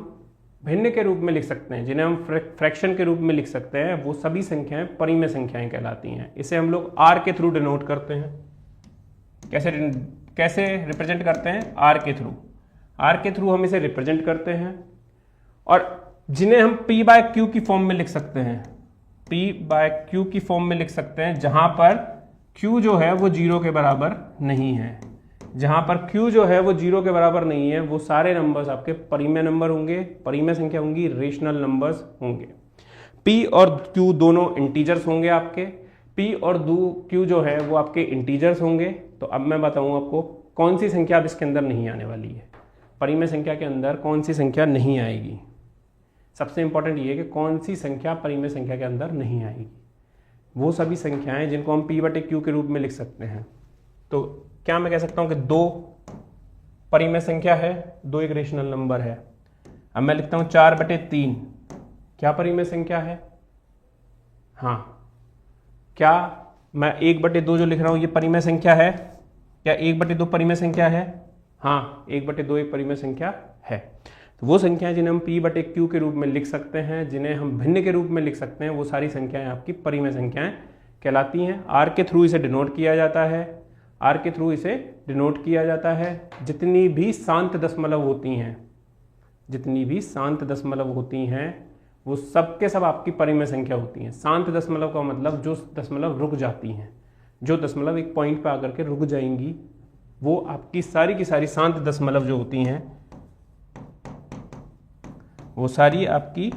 भिन्न के रूप में लिख सकते हैं, जिन्हें हम फ्रैक्शन के रूप में लिख सकते हैं, वो सभी संख्याएं परिमेय संख्याएं कहलाती हैं। इसे हम लोग आर के थ्रू डिनोट करते हैं। कैसे रिप्रेजेंट करते हैं? आर के थ्रू। आर के थ्रू हम इसे रिप्रेजेंट करते हैं। और जिन्हें हम पी बाय क्यू की फॉर्म में लिख सकते हैं, P बाय Q की फॉर्म में लिख सकते हैं, जहां पर Q जो है वो 0 के बराबर नहीं है। जहां पर Q जो है वो 0 के बराबर नहीं है, वो सारे नंबर्स आपके परिमेय नंबर होंगे, परिमेय संख्या होंगी, रेशनल नंबर्स होंगे। P और Q दोनों इंटीजर्स होंगे आपके। P और Q जो है वो आपके इंटीजर्स होंगे। तो अब मैं बताऊं आपको कौन सी संख्या अब इसके अंदर नहीं आने वाली है। परिमेय संख्या के अंदर कौन सी संख्या नहीं आएगी? सबसे इंपॉर्टेंट ये है कि कौन सी संख्या परिमेय संख्या के अंदर नहीं आएगी। वो सभी संख्याएं जिनको हम P/Q के रूप में लिख सकते हैं। तो क्या मैं कह सकता हूं कि 2 परिमेय संख्या है, 2 एक रेशनल नंबर है। अब मैं लिखता हूं 4/3 क्या परिमेय संख्या है? हाँ। क्या मैं 1/2 जो लिख रहा हूं ये परिमेय संख्या है? क्या 1/2 परिमेय संख्या है? हाँ, 1/2 एक परिमेय संख्या है। तो वो संख्याएं जिन्हें हम P/Q के रूप में लिख सकते हैं, जिन्हें हम भिन्न के रूप में लिख सकते हैं, वो सारी संख्याएं आपकी परिमेय संख्याएं कहलाती हैं। आर के थ्रू इसे डिनोट किया जाता है। आर के थ्रू इसे डिनोट किया जाता है। जितनी भी शांत दशमलव होती हैं, जितनी भी शांत दशमलव होती हैं, वो सब के सब आपकी परिमेय संख्या होती हैं। शांत दशमलव का मतलब जो दशमलव रुक जाती हैं, जो दशमलव एक पॉइंट पर आकर के रुक जाएंगी, वो आपकी सारी की सारी शांत दशमलव जो होती हैं, वो सारी आपकी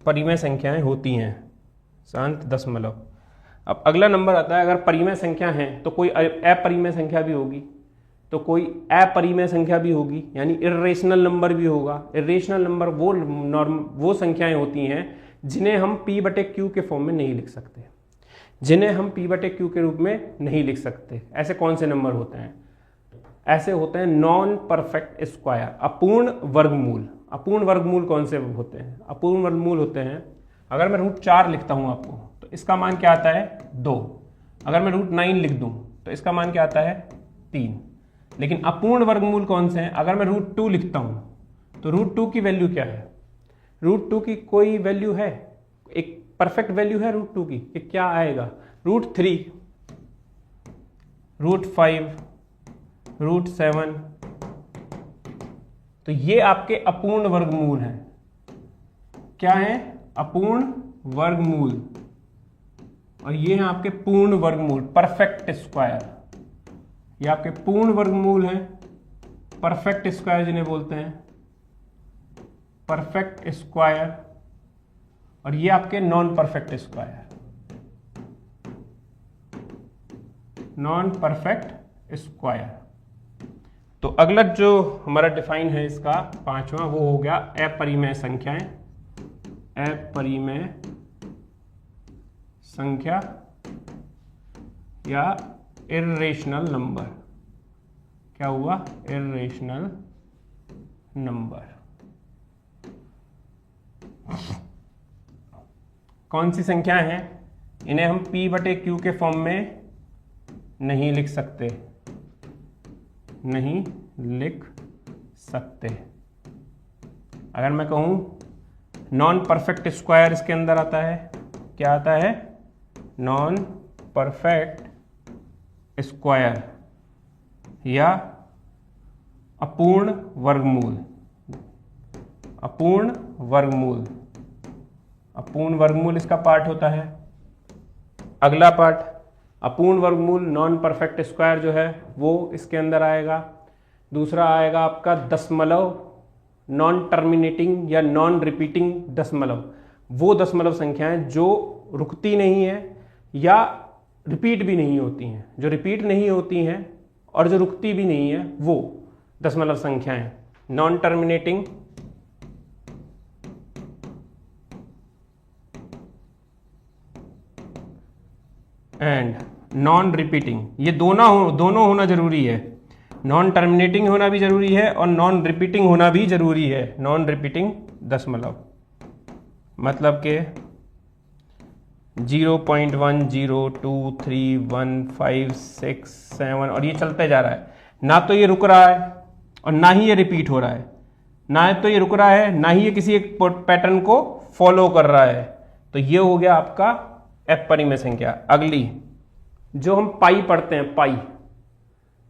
परिमेय संख्याएं होती हैं, शांत दशमलव। अब अगला नंबर आता है, अगर परिमेय संख्या है तो कोई अपरिमेय संख्या भी होगी, तो कोई अपरिमेय संख्या भी होगी, यानी इर्रेशनल नंबर भी होगा। इर्रेशनल नंबर वो संख्याएं होती हैं जिन्हें हम P/Q के फॉर्म में नहीं लिख सकते, जिन्हें हम P/Q के रूप में नहीं लिख सकते। ऐसे कौन से नंबर होते हैं? ऐसे होते हैं नॉन परफेक्ट स्क्वायर, अपूर्ण वर्गमूल। अपूर्ण वर्गमूल कौन से होते हैं? अपूर्ण वर्गमूल होते हैं, अगर मैं √4 लिखता हूं आपको तो इसका मान क्या आता है? 2। अगर मैं √9 लिख दूं तो इसका मान क्या आता है? 3। लेकिन अपूर्ण वर्गमूल कौन से हैं? अगर मैं √2 लिखता हूं तो √2 की वैल्यू क्या है? √2 की कोई वैल्यू है? एक परफेक्ट वैल्यू है √2 की कि क्या आएगा? √3, √5, √7। तो ये आपके अपूर्ण वर्गमूल हैं। क्या है? अपूर्ण वर्गमूल। और ये हैं आपके पूर्ण वर्गमूल, परफेक्ट स्क्वायर। ये आपके पूर्ण वर्गमूल हैं, परफेक्ट स्क्वायर जिन्हें बोलते हैं, परफेक्ट स्क्वायर। और ये आपके non perfect square, non perfect square. तो अगला जो हमारा डिफाइन है इसका 5वां, वो हो गया अपरिमेय संख्याएं। अपरिमेय संख्या या इर्रेशनल नंबर। क्या हुआ? Irrational number. कौन सी संख्या है? इन्हें हम p बटे क्यू के फॉर्म में नहीं लिख सकते, नहीं लिख सकते। अगर मैं कहूं नॉन परफेक्ट स्क्वायर इसके अंदर आता है, क्या आता है? नॉन परफेक्ट स्क्वायर या अपूर्ण वर्गमूल। अपूर्ण वर्गमूल, अपूर्ण वर्गमूल इसका पार्ट होता है। अगला पार्ट अपूर्ण वर्गमूल नॉन परफेक्ट स्क्वायर जो है वो इसके अंदर आएगा। दूसरा आएगा आपका दशमलव, नॉन टर्मिनेटिंग या नॉन रिपीटिंग दशमलव। वो दशमलव संख्याएं जो रुकती नहीं है या रिपीट भी नहीं होती हैं। जो रिपीट नहीं होती हैं और जो रुकती भी नहीं है वो दशमलव संख्याएं non terminating and non repeating. ये दोनों होना जरूरी है। नॉन टर्मिनेटिंग होना भी जरूरी है और नॉन रिपीटिंग होना भी जरूरी है। नॉन रिपीटिंग दशमलव मतलब के 0.1 0 2 3 1 5 6 7 और ये चलते जा रहा है। ना तो ये रुक रहा है और ना ही ये रिपीट हो रहा है। ना तो ये रुक रहा है, ना ही ये किसी एक पैटर्न को फॉलो कर रहा है। तो ये हो गया आपका अपरिमेय संख्या। अगली जो हम पाई पढ़ते हैं, पाई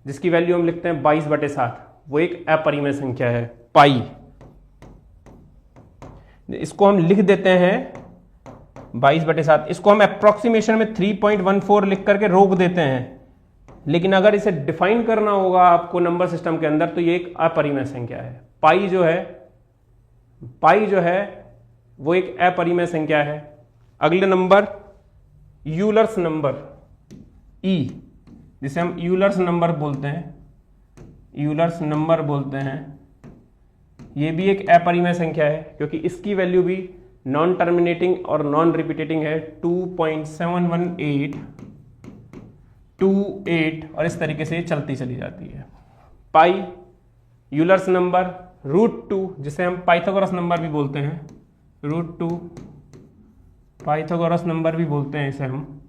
जिसकी वैल्यू हम लिखते हैं 22/7, वो एक अपरिमेय संख्या है। पाई इसको हम लिख देते हैं 22/7। इसको हम अप्रोक्सीमेशन में 3.14 लिख करके रोक देते हैं। लेकिन अगर इसे डिफाइन करना होगा आपको नंबर सिस्टम के अंदर तो ये एक अपरिमेय संख्या है। पाई जो है वो एक अपरिमेय संख्या है। अगले नंबर यूलर्स नंबर, ई, जिसे हम यूलर्स नंबर बोलते हैं, यूलर्स नंबर बोलते हैं। ये भी एक अपरिमेय संख्या है क्योंकि इसकी वैल्यू भी नॉन टर्मिनेटिंग और नॉन रिपीटेटिंग है। 2.71828 और इस तरीके से चलती चली जाती है। पाई, यूलर्स नंबर, √2 जिसे हम पाइथागोरस नंबर भी बोलते हैं, √2 पाइथागोरस नंबर भी बोलते हैं इसे हम।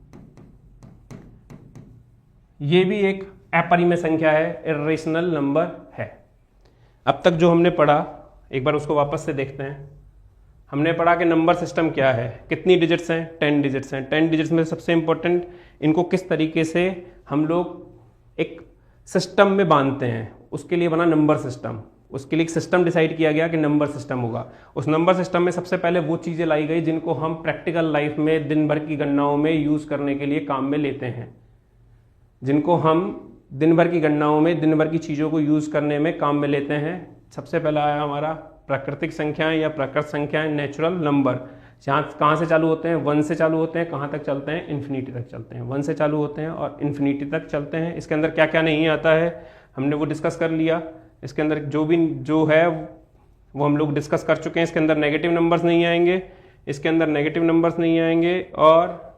ये भी एक अपरिमेय संख्या है, इर्रेशनल नंबर है। अब तक जो हमने पढ़ा एक बार उसको वापस से देखते हैं। हमने पढ़ा कि नंबर सिस्टम क्या है, कितनी डिजिट्स हैं, 10 डिजिट्स हैं। 10 डिजिट्स में सबसे इंपॉर्टेंट इनको किस तरीके से हम लोग एक सिस्टम में बांधते हैं, उसके लिए बना नंबर सिस्टम। उसके लिए एक सिस्टम डिसाइड किया गया कि नंबर सिस्टम होगा। उस नंबर सिस्टम में सबसे पहले वो चीज़ें लाई गई जिनको हम प्रैक्टिकल लाइफ में दिन भर की गणनाओं में यूज़ करने के लिए काम में लेते हैं। जिनको हम दिन भर की गणनाओं में, दिन भर की चीज़ों को यूज़ करने में काम में लेते हैं। सबसे पहला आया हमारा प्राकृतिक संख्याएं या प्राकृत संख्याएं, नेचुरल नंबर। जहाँ कहाँ से चालू होते हैं? 1 से चालू होते हैं। कहाँ तक चलते हैं? इन्फिनिटी तक चलते हैं। 1 से चालू होते हैं और इन्फिनिटी तक चलते हैं। इसके अंदर क्या क्या नहीं आता है हमने वो डिस्कस कर लिया। इसके अंदर जो है वो हम लोग डिस्कस कर चुके हैं। इसके अंदर नेगेटिव नंबर्स नहीं आएंगे, इसके अंदर नेगेटिव नंबर्स नहीं आएंगे और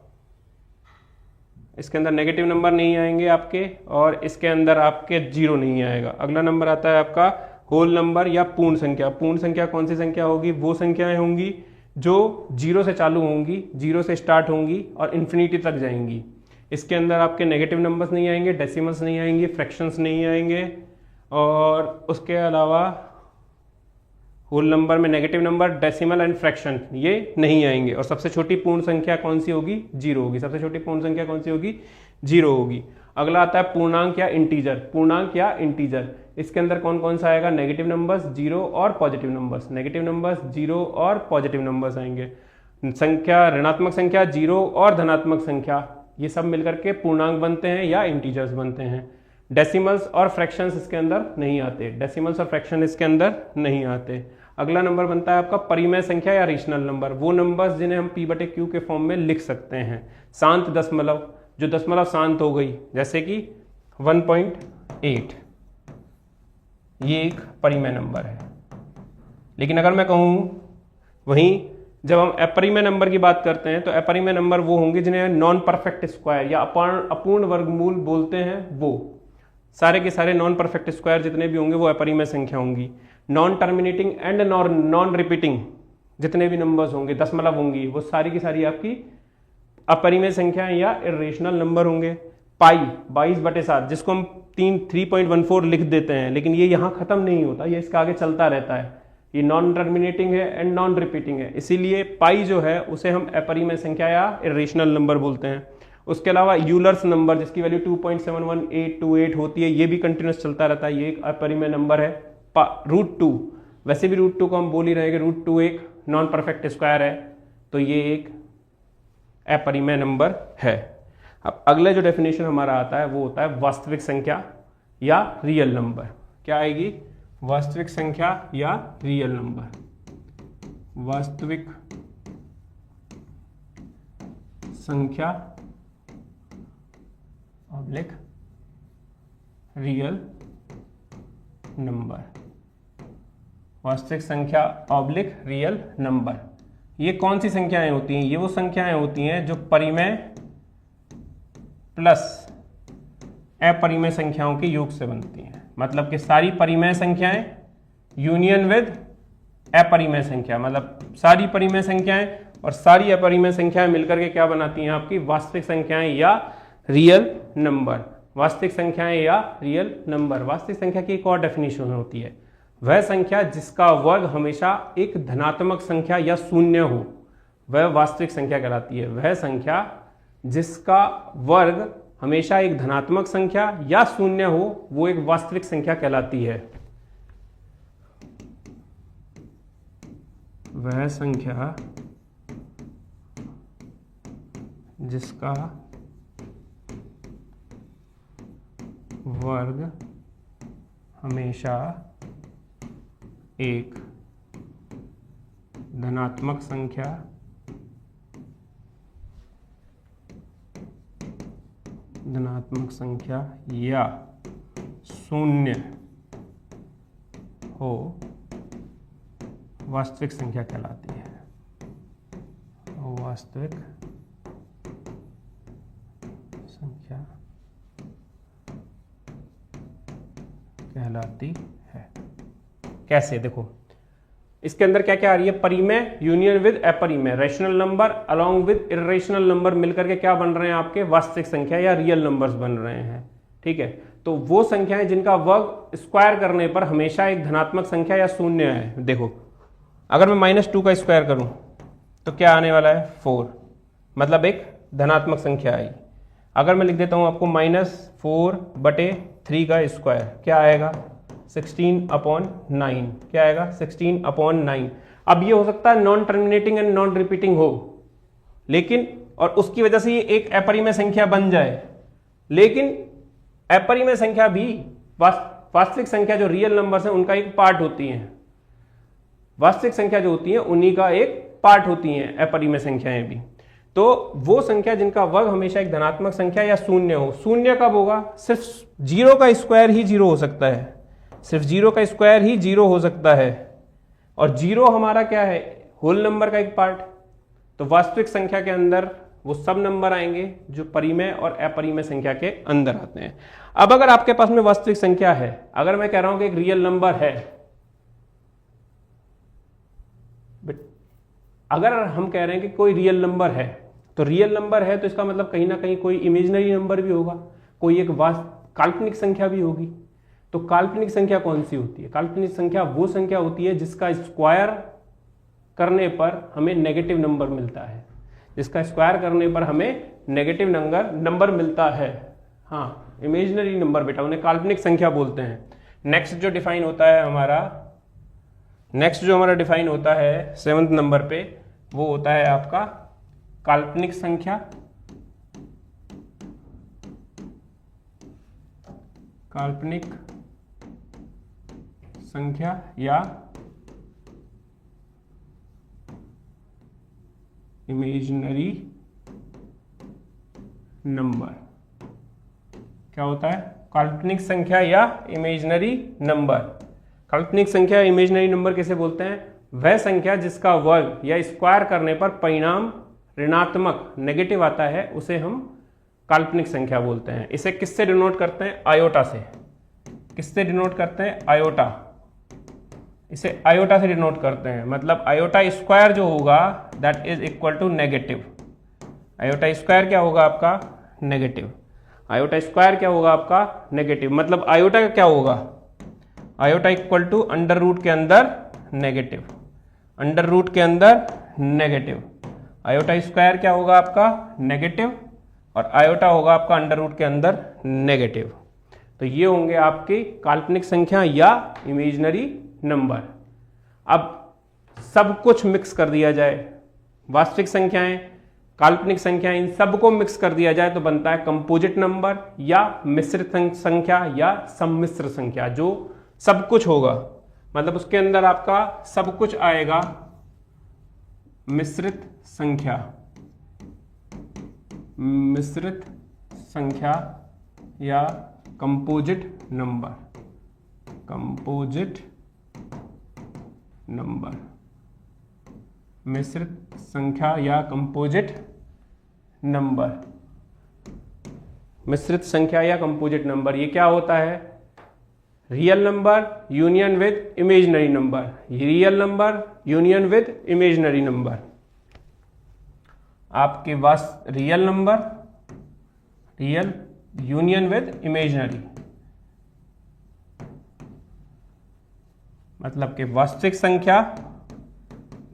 इसके अंदर नेगेटिव नंबर नहीं आएंगे आपके, और इसके अंदर आपके 0 नहीं आएगा। अगला नंबर आता है आपका होल नंबर या पूर्ण संख्या। पूर्ण संख्या कौन सी संख्या होगी? वो संख्याएं होंगी जो 0 से चालू होंगी, 0 से स्टार्ट होंगी और इन्फिनिटी तक जाएंगी। इसके अंदर आपके नेगेटिव नंबर्स नहीं आएंगे, डेसिमल्स नहीं आएंगे, फ्रैक्शंस नहीं आएंगे और उसके अलावा होल नंबर में negative number, decimal and fraction ये नहीं आएंगे। और सबसे छोटी पूर्ण संख्या कौन सी होगी? 0 होगी। सबसे छोटी पूर्ण संख्या कौन सी होगी? 0 होगी। अगला आता है पूर्णांक या इंटीजर। पूर्णांक या इंटीजर, इसके अंदर कौन कौन सा आएगा? नेगेटिव नंबर्स, 0 और पॉजिटिव नंबर्स। नेगेटिव नंबर्स, 0 और पॉजिटिव नंबर्स आएंगे। संख्या, ऋणात्मक संख्या, 0 और धनात्मक संख्या, ये सब मिलकर के पूर्णांक बनते हैं या इंटीजर्स बनते हैं। डेसिमल्स और फ्रैक्शंस इसके अंदर नहीं आते। डेसिमल्स और फ्रैक्शन इसके अंदर नहीं आते। अगला नंबर बनता है आपका परिमेय संख्या या रेशनल नंबर। वो नंबर्स जिन्हें हम p/q के फॉर्म में लिख सकते हैं। शांत दशमलव, जो दशमलव शांत हो गई, जैसे कि 1.8, ये एक परिमेय नंबर है। लेकिन अगर मैं कहूँ वहीं जब हम अपरिमेय नंबर की बात करते हैं तो अपरिमेय नंबर वो होंगे जिन्हें नॉन परफेक्ट स्क्वायर या अपूर्ण वर्गमूल बोलते हैं। वो सारे के सारे नॉन परफेक्ट स्क्वायर जितने भी होंगे वो अपरिमेय संख्या होंगी। Non terminating and non repeating जितने भी नंबर्स होंगे, दशमलव होंगी, वो सारी की सारी आपकी अपरिमेय संख्या या इरेशनल नंबर होंगे। पाई 22/7 जिसको हम 3.14 लिख देते हैं, लेकिन ये यहाँ खत्म नहीं होता, ये इसका आगे चलता रहता है। ये नॉन टर्मिनेटिंग है एंड नॉन रिपीटिंग है, इसीलिए पाई जो है उसे हम अपरिमेय संख्या या इरेशनल नंबर बोलते हैं। उसके अलावा यूलर्स नंबर जिसकी वैल्यू 2.71828 होती है, ये भी कंटिन्यूस चलता रहता है, ये एक अपरिमेय नंबर है। √2, वैसे भी √2 को हम बोल ही रहे हैं कि √2 एक नॉन परफेक्ट स्क्वायर है, तो ये एक अपरिमेय नंबर है। अब अगला जो डेफिनेशन हमारा आता है वो होता है वास्तविक संख्या या रियल नंबर। क्या आएगी? वास्तविक संख्या या रियल नंबर। वास्तविक संख्या ऑब्लिक रियल नंबर। वास्तविक संख्या ऑब्लिक रियल नंबर, ये कौन सी संख्याएं होती हैं? ये वो संख्याएं होती हैं जो परिमेय प्लस अपरिमेय संख्याओं के योग से बनती हैं। मतलब कि सारी परिमेय संख्याएं यूनियन विद अपरिमेय संख्या, मतलब सारी परिमेय संख्याएं और सारी अपरिमेय संख्याएं मिलकर के क्या बनाती हैं? आपकी वास्तविक संख्याएं या रियल नंबर। वास्तविक संख्याएं या रियल नंबर। वास्तविक संख्या की एक और डेफिनेशन होती है, वह संख्या जिसका वर्ग हमेशा एक धनात्मक संख्या या शून्य हो, वह वास्तविक संख्या कहलाती है। वह संख्या जिसका वर्ग हमेशा एक धनात्मक संख्या या शून्य हो, वो एक वास्तविक संख्या कहलाती है। वह संख्या जिसका वर्ग हमेशा एक धनात्मक संख्या या शून्य हो, वास्तविक संख्या कहलाती है। वास्तविक संख्या कहलाती है। कैसे? देखो इसके अंदर क्या क्या आ रही है? परिमेय यूनियन विद अपरिमेय, rational number along with irrational number मिलकर के क्या बन रहे हैं? आपके वास्तविक संख्या या रियल नंबर्स बन रहे हैं। ठीक है, तो वो संख्याएं जिनका वर्ग स्क्वायर करने पर हमेशा एक धनात्मक संख्या या शून्य है। देखो अगर मैं -2 का स्क्वायर करूं तो क्या आने वाला है? 4, मतलब एक धनात्मक संख्या आई। अगर मैं लिख देता हूं आपको -4/3 का स्क्वायर, क्या आएगा? 16/9। क्या आएगा? 16/9। अब ये हो सकता है non terminating and non repeating हो, लेकिन और उसकी वजह से ये एक अपरिमेय संख्या बन जाए, लेकिन अपरिमेय संख्या भी वास्तविक संख्या जो रियल नंबर्स हैं उनका एक पार्ट होती हैं। वास्तविक संख्या जो होती है उन्हीं का एक पार्ट होती हैं अपरिमेय संख्याएं भी। तो वो संख्या जिनका वर्ग हमेशा एक धनात्मक संख्या या शून्य हो। शून्य कब होगा? सिर्फ 0 का स्क्वायर ही 0 हो सकता है, सिर्फ 0 का स्क्वायर ही 0 हो सकता है, और 0 हमारा क्या है? होल नंबर का एक पार्ट। तो वास्तविक संख्या के अंदर वो सब नंबर आएंगे जो परिमेय और अपरिमेय संख्या के अंदर आते हैं। अब अगर आपके पास में वास्तविक संख्या है, अगर मैं कह रहा हूं कि एक रियल नंबर है, अगर हम कह रहे हैं कि कोई रियल नंबर है, तो रियल नंबर है तो इसका मतलब कहीं ना कहीं कोई इमेजिनरी नंबर भी होगा, कोई एक काल्पनिक संख्या भी होगी। तो काल्पनिक संख्या कौन सी होती है? काल्पनिक संख्या वो संख्या होती है जिसका स्क्वायर करने पर हमें नेगेटिव नंबर मिलता है, जिसका स्क्वायर करने पर हमें नेगेटिव नंबर मिलता है। हाँ, इमेजिनरी नंबर बेटा, उन्हें काल्पनिक संख्या बोलते हैं। नेक्स्ट जो डिफाइन होता है हमारा 7th नंबर पे, वो होता है आपका काल्पनिक संख्या। काल्पनिक संख्या या इमेजिनरी नंबर। क्या होता है? काल्पनिक संख्या या इमेजिनरी नंबर। काल्पनिक संख्या इमेजिनरी नंबर किसे बोलते हैं? वह संख्या जिसका वर्ग या स्क्वायर करने पर परिणाम ऋणात्मक नेगेटिव आता है उसे हम काल्पनिक संख्या बोलते हैं। इसे किससे डिनोट करते हैं? आयोटा से। किससे डिनोट करते हैं? आयोटा। इसे आयोटा से डिनोट करते हैं, मतलब आयोटा स्क्वायर जो होगा that is equal to negative. Iota square क्या होगा आपका? नेगेटिव। आयोटा स्क्वायर क्या होगा आपका? नेगेटिव। मतलब आयोटा का क्या होगा? Iota equal to under root के अंदर नेगेटिव, अंडर रूट के अंदर नेगेटिव। आयोटा स्क्वायर क्या होगा आपका? नेगेटिव, और आयोटा होगा आपका अंडर रूट के अंदर नेगेटिव। तो ये होंगे आपकी काल्पनिक संख्या या इमेजिनरी नंबर। अब सब कुछ मिक्स कर दिया जाए, वास्तविक संख्याएं, काल्पनिक संख्याएं, इन सबको मिक्स कर दिया जाए तो बनता है कंपोजिट नंबर या मिश्रित संख्या या सम्मिश्र संख्या। जो सब कुछ होगा, मतलब उसके अंदर आपका सब कुछ आएगा, मिश्रित संख्या, मिश्रित संख्या या कंपोजिट नंबर, कंपोजिट नंबर, मिश्रित संख्या या कंपोजिट नंबर, मिश्रित संख्या या कंपोजिट नंबर। ये क्या होता है? Real number union with imaginary number, real number union with imaginary number. आपके पास real number, real union with imaginary, मतलब कि वास्तविक संख्या।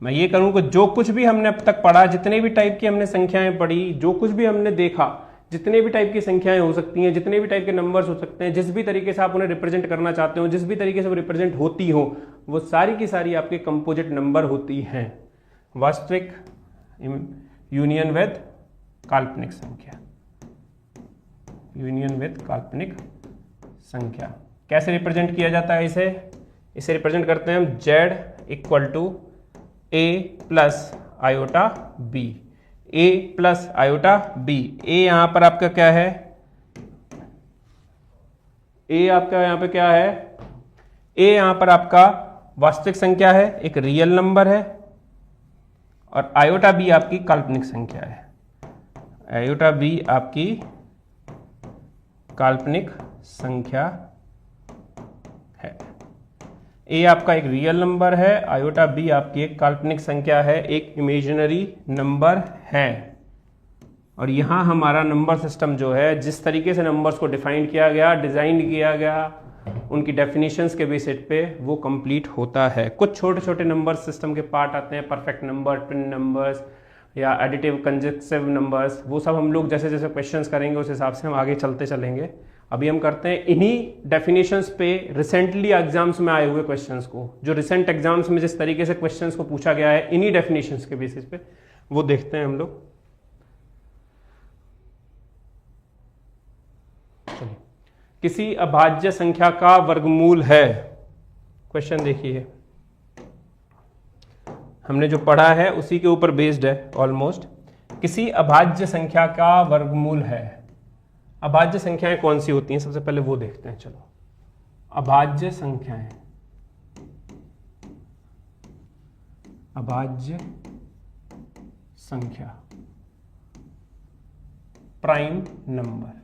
मैं ये करूं कि जो कुछ भी हमने अब तक पढ़ा, जितने भी टाइप की हमने संख्याएं पढ़ी, जो कुछ भी हमने देखा, जितने भी टाइप की संख्याएं हो सकती हैं, जितने भी टाइप के नंबर्स हो सकते हैं, जिस भी तरीके से आप उन्हें रिप्रेजेंट करना चाहते हो, जिस भी तरीके से वो रिप्रेजेंट होती हो, वो सारी की सारी आपके कंपोजिट नंबर होती हैं। वास्तविक यूनियन विद काल्पनिक संख्या, यूनियन विद काल्पनिक संख्या। कैसे रिप्रेजेंट किया जाता है इसे रिप्रेजेंट करते हैं हम z equal to a plus iota b, a plus iota b। a यहां पर आपका क्या है? a आपका यहां पे क्या है? a यहां पर आपका वास्तविक संख्या है, एक रियल नंबर है, और आयोटा b आपकी काल्पनिक संख्या है। आयोटा b आपकी काल्पनिक संख्या है। ए आपका एक रियल नंबर है, आयोटा बी आपकी एक काल्पनिक संख्या है, एक इमेजिनरी नंबर है। और यहाँ हमारा नंबर सिस्टम जो है, जिस तरीके से नंबर्स को डिफाइन किया गया, डिजाइन किया गया, उनकी डेफिनेशंस के बेसिस पे वो कंप्लीट होता है। कुछ छोटे छोटे नंबर सिस्टम के पार्ट आते हैं, परफेक्ट नंबर, ट्विन नंबर्स या एडिटिव कंजक्टिव नंबर्स, वो सब हम लोग जैसे जैसे क्वेश्चंस करेंगे उस हिसाब से हम आगे चलते चलेंगे। अभी हम करते हैं इन्हीं डेफिनेशंस पे रिसेंटली एग्जाम्स में आए हुए क्वेश्चंस को, जो रिसेंट एग्जाम्स में जिस तरीके से क्वेश्चंस को पूछा गया है इन्हीं डेफिनेशंस के बेसिस पे वो देखते हैं हम लोग। चलिए, किसी अभाज्य संख्या का वर्गमूल है। क्वेश्चन देखिए, हमने जो पढ़ा है उसी के ऊपर बेस्ड है ऑलमोस्ट। किसी अभाज्य संख्या का वर्गमूल है। अभाज्य संख्याएं कौन सी होती हैं, सबसे पहले वो देखते हैं। चलो, अभाज्य संख्याएं, अभाज्य संख्या, प्राइम नंबर।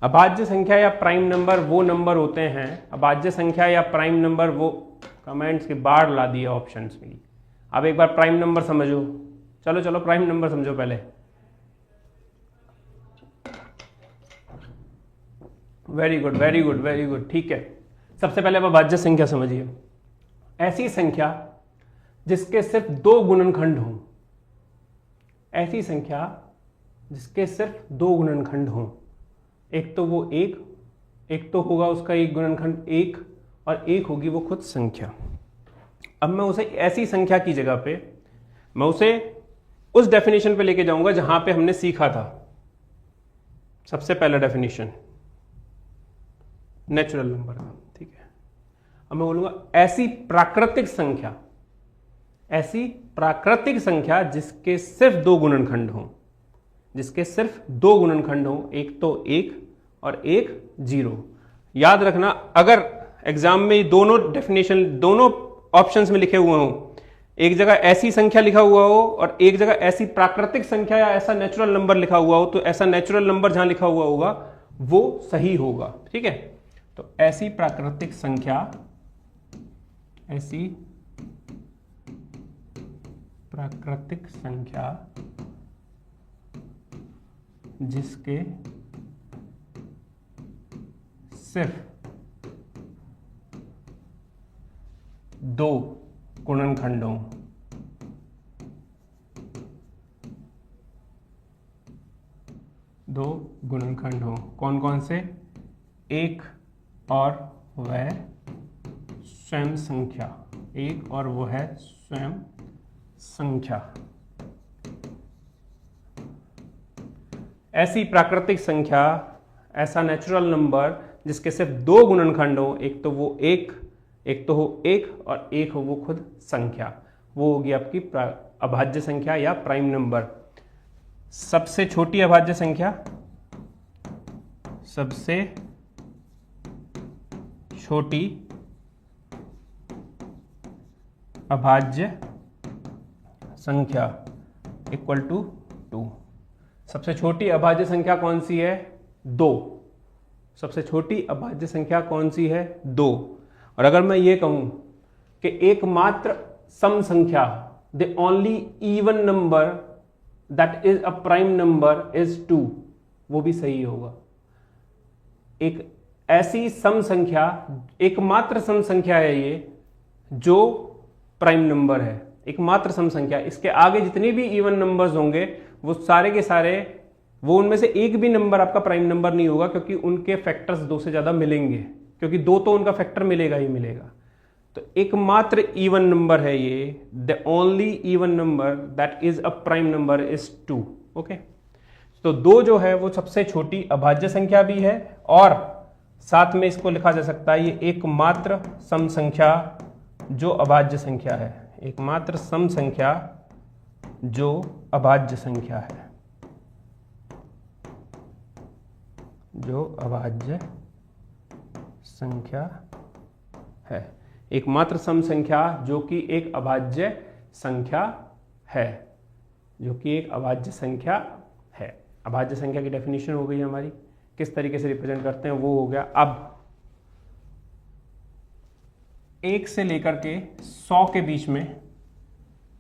अभाज्य संख्या या प्राइम नंबर वो नंबर होते हैं, अभाज्य संख्या या प्राइम नंबर वो, कमेंट्स की बाढ़ ला दी है ऑप्शंस में। अब एक बार प्राइम नंबर समझो, चलो प्राइम नंबर समझो पहले। Very good very good very good, ठीक है। सबसे पहले आप अभाज्य संख्या समझिए। ऐसी संख्या जिसके सिर्फ दो गुणनखंड हों, ऐसी संख्या जिसके सिर्फ दो गुणनखंड हों। एक तो वो एक तो होगा उसका एक गुणनखंड एक, और एक होगी वो खुद संख्या। अब मैं उसे ऐसी संख्या की जगह पे मैं उसे उस डेफिनेशन पे लेके जाऊंगा जहां पे हमने सीखा था। सबसे पहला डेफिनेशन नेचुरल नंबर का, ठीक है। अब मैं बोलूंगा ऐसी प्राकृतिक संख्या, ऐसी प्राकृतिक संख्या जिसके सिर्फ दो गुणनखंड हों, जिसके सिर्फ दो गुणनखंड हों, एक तो एक और एक 0। याद रखना, अगर एग्जाम में ये दोनों डेफिनेशन दोनों ऑप्शंस में लिखे हुए हों, एक जगह ऐसी संख्या लिखा हुआ हो और एक जगह ऐसी प्राकृतिक संख्या या ऐसा नेचुरल नंबर लिखा हुआ हो, तो ऐसा नेचुरल नंबर जहां लिखा हुआ होगा वो सही होगा। ठीक है, तो ऐसी प्राकृतिक संख्या, ऐसी प्राकृतिक संख्या जिसके सिर्फ 2 गुणनखंड हों, दो गुणनखंड हों, कौन कौन से? एक और वह स्वयं संख्या, एक और वो है स्वयं संख्या। ऐसी प्राकृतिक संख्या, ऐसा नेचुरल नंबर जिसके सिर्फ 2 गुणनखंड हो, एक तो वो एक तो हो एक और एक हो वो खुद संख्या, वो होगी आपकी अभाज्य संख्या या प्राइम नंबर। सबसे छोटी अभाज्य संख्या, सबसे छोटी अभाज्य संख्या इक्वल टू 2। सबसे छोटी अभाज्य संख्या कौन सी है? 2। सबसे छोटी अभाज्य संख्या कौन सी है? 2। और अगर मैं ये कहूं कि एकमात्र सम संख्या, the only even number that is a prime number is 2, वो भी सही होगा। एक ऐसी सम संख्या, एकमात्र सम संख्या है ये जो प्राइम नंबर है, एकमात्र सम संख्या। इसके आगे जितने भी इवन नंबर्स होंगे वो सारे के सारे, वो उनमें से एक भी नंबर आपका प्राइम नंबर नहीं होगा, क्योंकि उनके फैक्टर्स 2 से ज्यादा मिलेंगे, क्योंकि 2 तो उनका फैक्टर मिलेगा ही मिलेगा। तो एकमात्र इवन नंबर है ये, the only even number that is a prime number is 2। Okay, तो 2 जो है वो सबसे छोटी अभाज्य संख्या भी है, और साथ में इसको लिखा जा सकता है ये एकमात्र सम संख्या जो अभाज्य संख्या है, एकमात्र सम संख्या जो अभाज्य संख्या है, जो अभाज्य संख्या है। एकमात्र सम संख्या जो कि एक अभाज्य संख्या है, जो कि एक अभाज्य संख्या है। अभाज्य संख्या की डेफिनेशन हो गई हमारी, किस तरीके से रिप्रेजेंट करते हैं वो हो गया। अब 1 से लेकर के 100 के बीच में,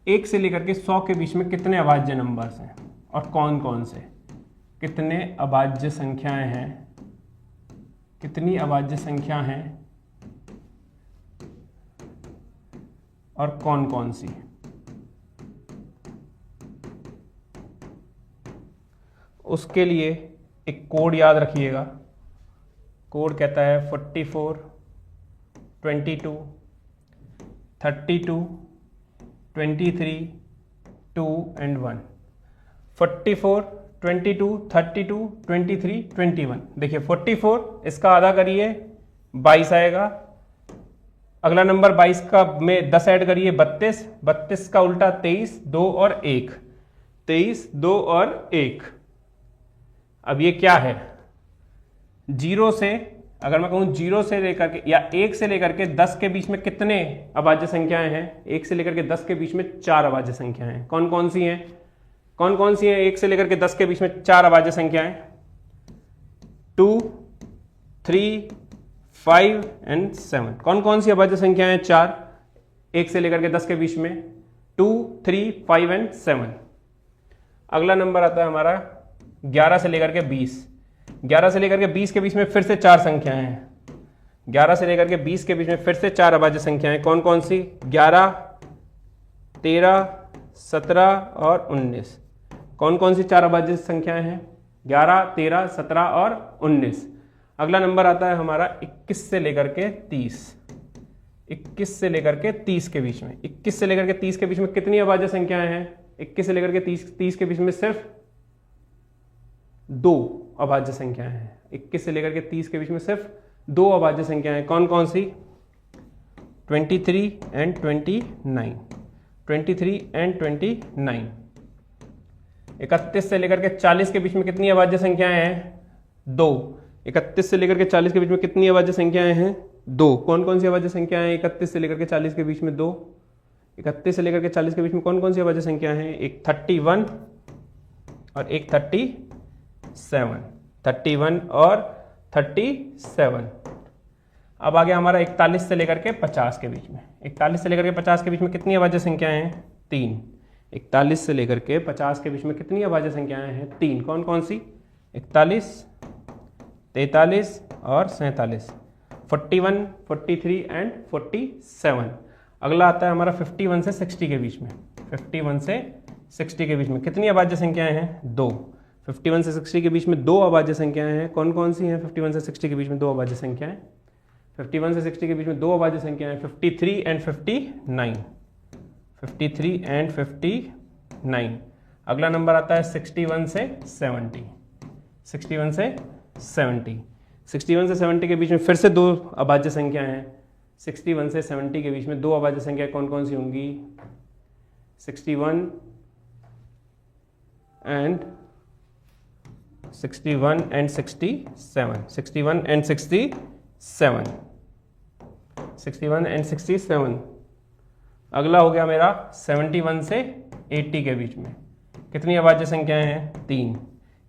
1 से लेकर के 100 के बीच में कितने अभाज्य नंबर्स हैं और कौन कौन से? कितने अभाज्य संख्याएं हैं, कितनी अभाज्य संख्या हैं और कौन कौन सी? उसके लिए एक कोड याद रखिएगा। कोड कहता है 44, 22, 32, 23, 2 एंड 1। 44, 22, 32, 23, 21। देखिए 44 इसका आधा करिए 22 आएगा। अगला नंबर 22 का में 10 ऐड करिए 32, 32 का उल्टा 23, 2 और 1, 23, 2 और 1। अब ये क्या है? 0 से, अगर मैं कहूं 0 से लेकर के या 1 से लेकर के 10 के बीच में कितने अभाज्य संख्याएं हैं? 1 से लेकर के 10 के बीच में 4 अभाज्य संख्याएं हैं। कौन कौन सी हैं? कौन कौन सी हैं 1 से लेकर के 10 के बीच में 4 अभाज्य संख्याएं? 2, 3, 5 एंड 7। कौन कौन सी अभाज्य संख्याएं हैं 4 1 से लेकर के 10 के बीच में? 2, 3, 5 एंड 7। अगला नंबर आता है हमारा 11 से लेकर के 20। 11 से लेकर के 20 के बीच में फिर से 4 संख्याएं हैं। 11 से लेकर के 20 के बीच में फिर से 4 अभाज्य संख्याएं। कौन कौन सी? 11, 13, 17 और 19। कौन कौन सी 4 अभाज्य संख्याएं हैं? 11, 13, 17 और 19। अगला नंबर आता है हमारा 21 से लेकर के 30। 21 से लेकर के 30 के बीच में, 21 से लेकर के 30 के बीच में कितनी अभाज्य संख्याएं हैं? 21 से लेकर के 30 के बीच में सिर्फ 2 अभाज्य संख्याएं हैं। 21 से लेकर के 30 के बीच में सिर्फ 2 अभाज्य संख्याएं हैं। कौन कौन सी? 23 एंड 29। 23 एंड 29। 31 से लेकर के 40 के बीच में कितनी अभाज्य संख्याएं हैं? 2। 31 से लेकर के 40 के बीच में कितनी अभाज्य संख्याएं हैं? 2। कौन कौन सी अभाज्य संख्याएं हैं 31 से लेकर के 40 के बीच में? 2। 31 से लेकर के 40 के बीच में कौन कौन सी अभाज्य संख्या हैं? एक 31 और एक 37। 31 और 37। अब आ गया हमारा 41 से लेकर के 50 के बीच में। 41 से लेकर के 50 के बीच में कितनी अभाज्य संख्याएं हैं? 3। 41 से लेकर के 50 के बीच में कितनी अभाज्य संख्याएं हैं? 3। कौन कौन सी? 41, 43 और 47। 41, 43 एंड 47। अगला आता है हमारा 51 से 60 के बीच में। 51 से 60 के बीच में कितनी अभाज्य संख्याएं हैं? 2। 51 से 60 के बीच में 2 अभाज्य संख्याएं हैं। कौन कौन सी हैं 51 से 60 के बीच में 2 अभाज्य संख्याएं? 51 से 60 के बीच में 2 अभाज्य संख्याएं 53 एंड 59। 53 एंड 59। अगला नंबर आता है 61 से 70। 61 से 70। 61 से 70 के बीच में फिर से 2 अभाज्य संख्याएं हैं। 61 से 70 के बीच में 2 अभाज्य संख्या कौन कौन सी होंगी? 61 एंड 67। 61 एंड 67। 61 एंड 67। अगला हो गया मेरा 71 से 80 के बीच में कितनी अभाज्य संख्याएं हैं? 3।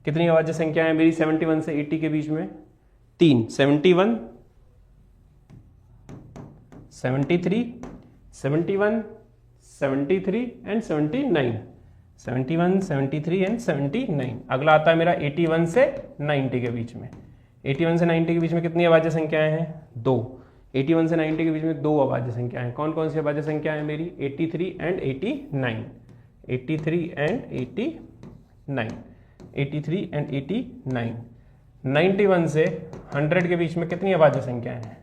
कितनी अभाज्य संख्याएं हैं मेरी 71 से 80 के बीच में? 3। 71, 73, 71, 73 एंड 79। 71, 73 एंड 79। अगला आता है मेरा 81 से 90 के बीच में। 81 से 90 के बीच में कितनी अभाज्य संख्याएं हैं? 2। 81 से 90 के बीच में 2 अभाज्य संख्याएं हैं। कौन कौन सी अभाज्य संख्याएं हैं मेरी? 83 एंड 89। 83 एंड 89। 83 एंड 89। 91 से 100 के बीच में कितनी अभाज्य संख्याएं हैं?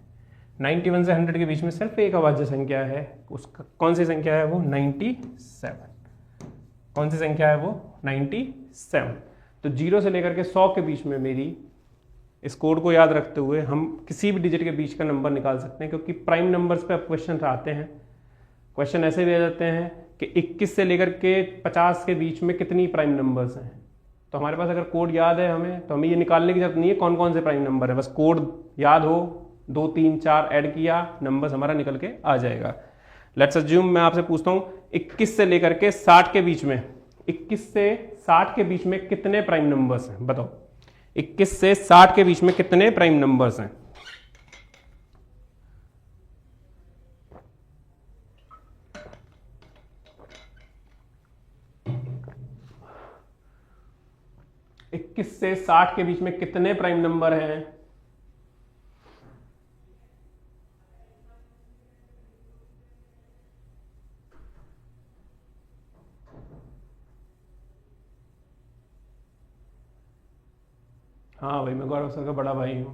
91 से 100 के बीच में सिर्फ एक अभाज्य संख्या है। उसका कौन सी संख्या है वो? 97। कौन सी संख्या है वो? 97। तो 0 से लेकर के 100 के बीच में मेरी इस कोड को याद रखते हुए हम किसी भी डिजिट के बीच का नंबर निकाल सकते हैं, क्योंकि प्राइम नंबर्स पे अब क्वेश्चन आते हैं। क्वेश्चन ऐसे भी आ जाते हैं कि 21 से लेकर के 50 के बीच में कितनी प्राइम नंबर्स हैं। तो हमारे पास अगर कोड याद है हमें, तो हमें ये निकालने की जरूरत नहीं है कौन कौन से प्राइम नंबर है। बस कोड याद हो, 2, 3, 4 ऐड किया, नंबर्स हमारा निकल के आ जाएगा। लेट्स अज्यूम मैं आपसे पूछता हूँ 21 से लेकर के 60 के बीच में, 21 से 60 के बीच में कितने प्राइम नंबर्स हैं? बताओ 21 से 60 के बीच में कितने प्राइम नंबर्स हैं? इक्कीस से 60 के बीच में कितने प्राइम नंबर हैं? हाँ भाई, मैं गौरव सर का बड़ा भाई हूं।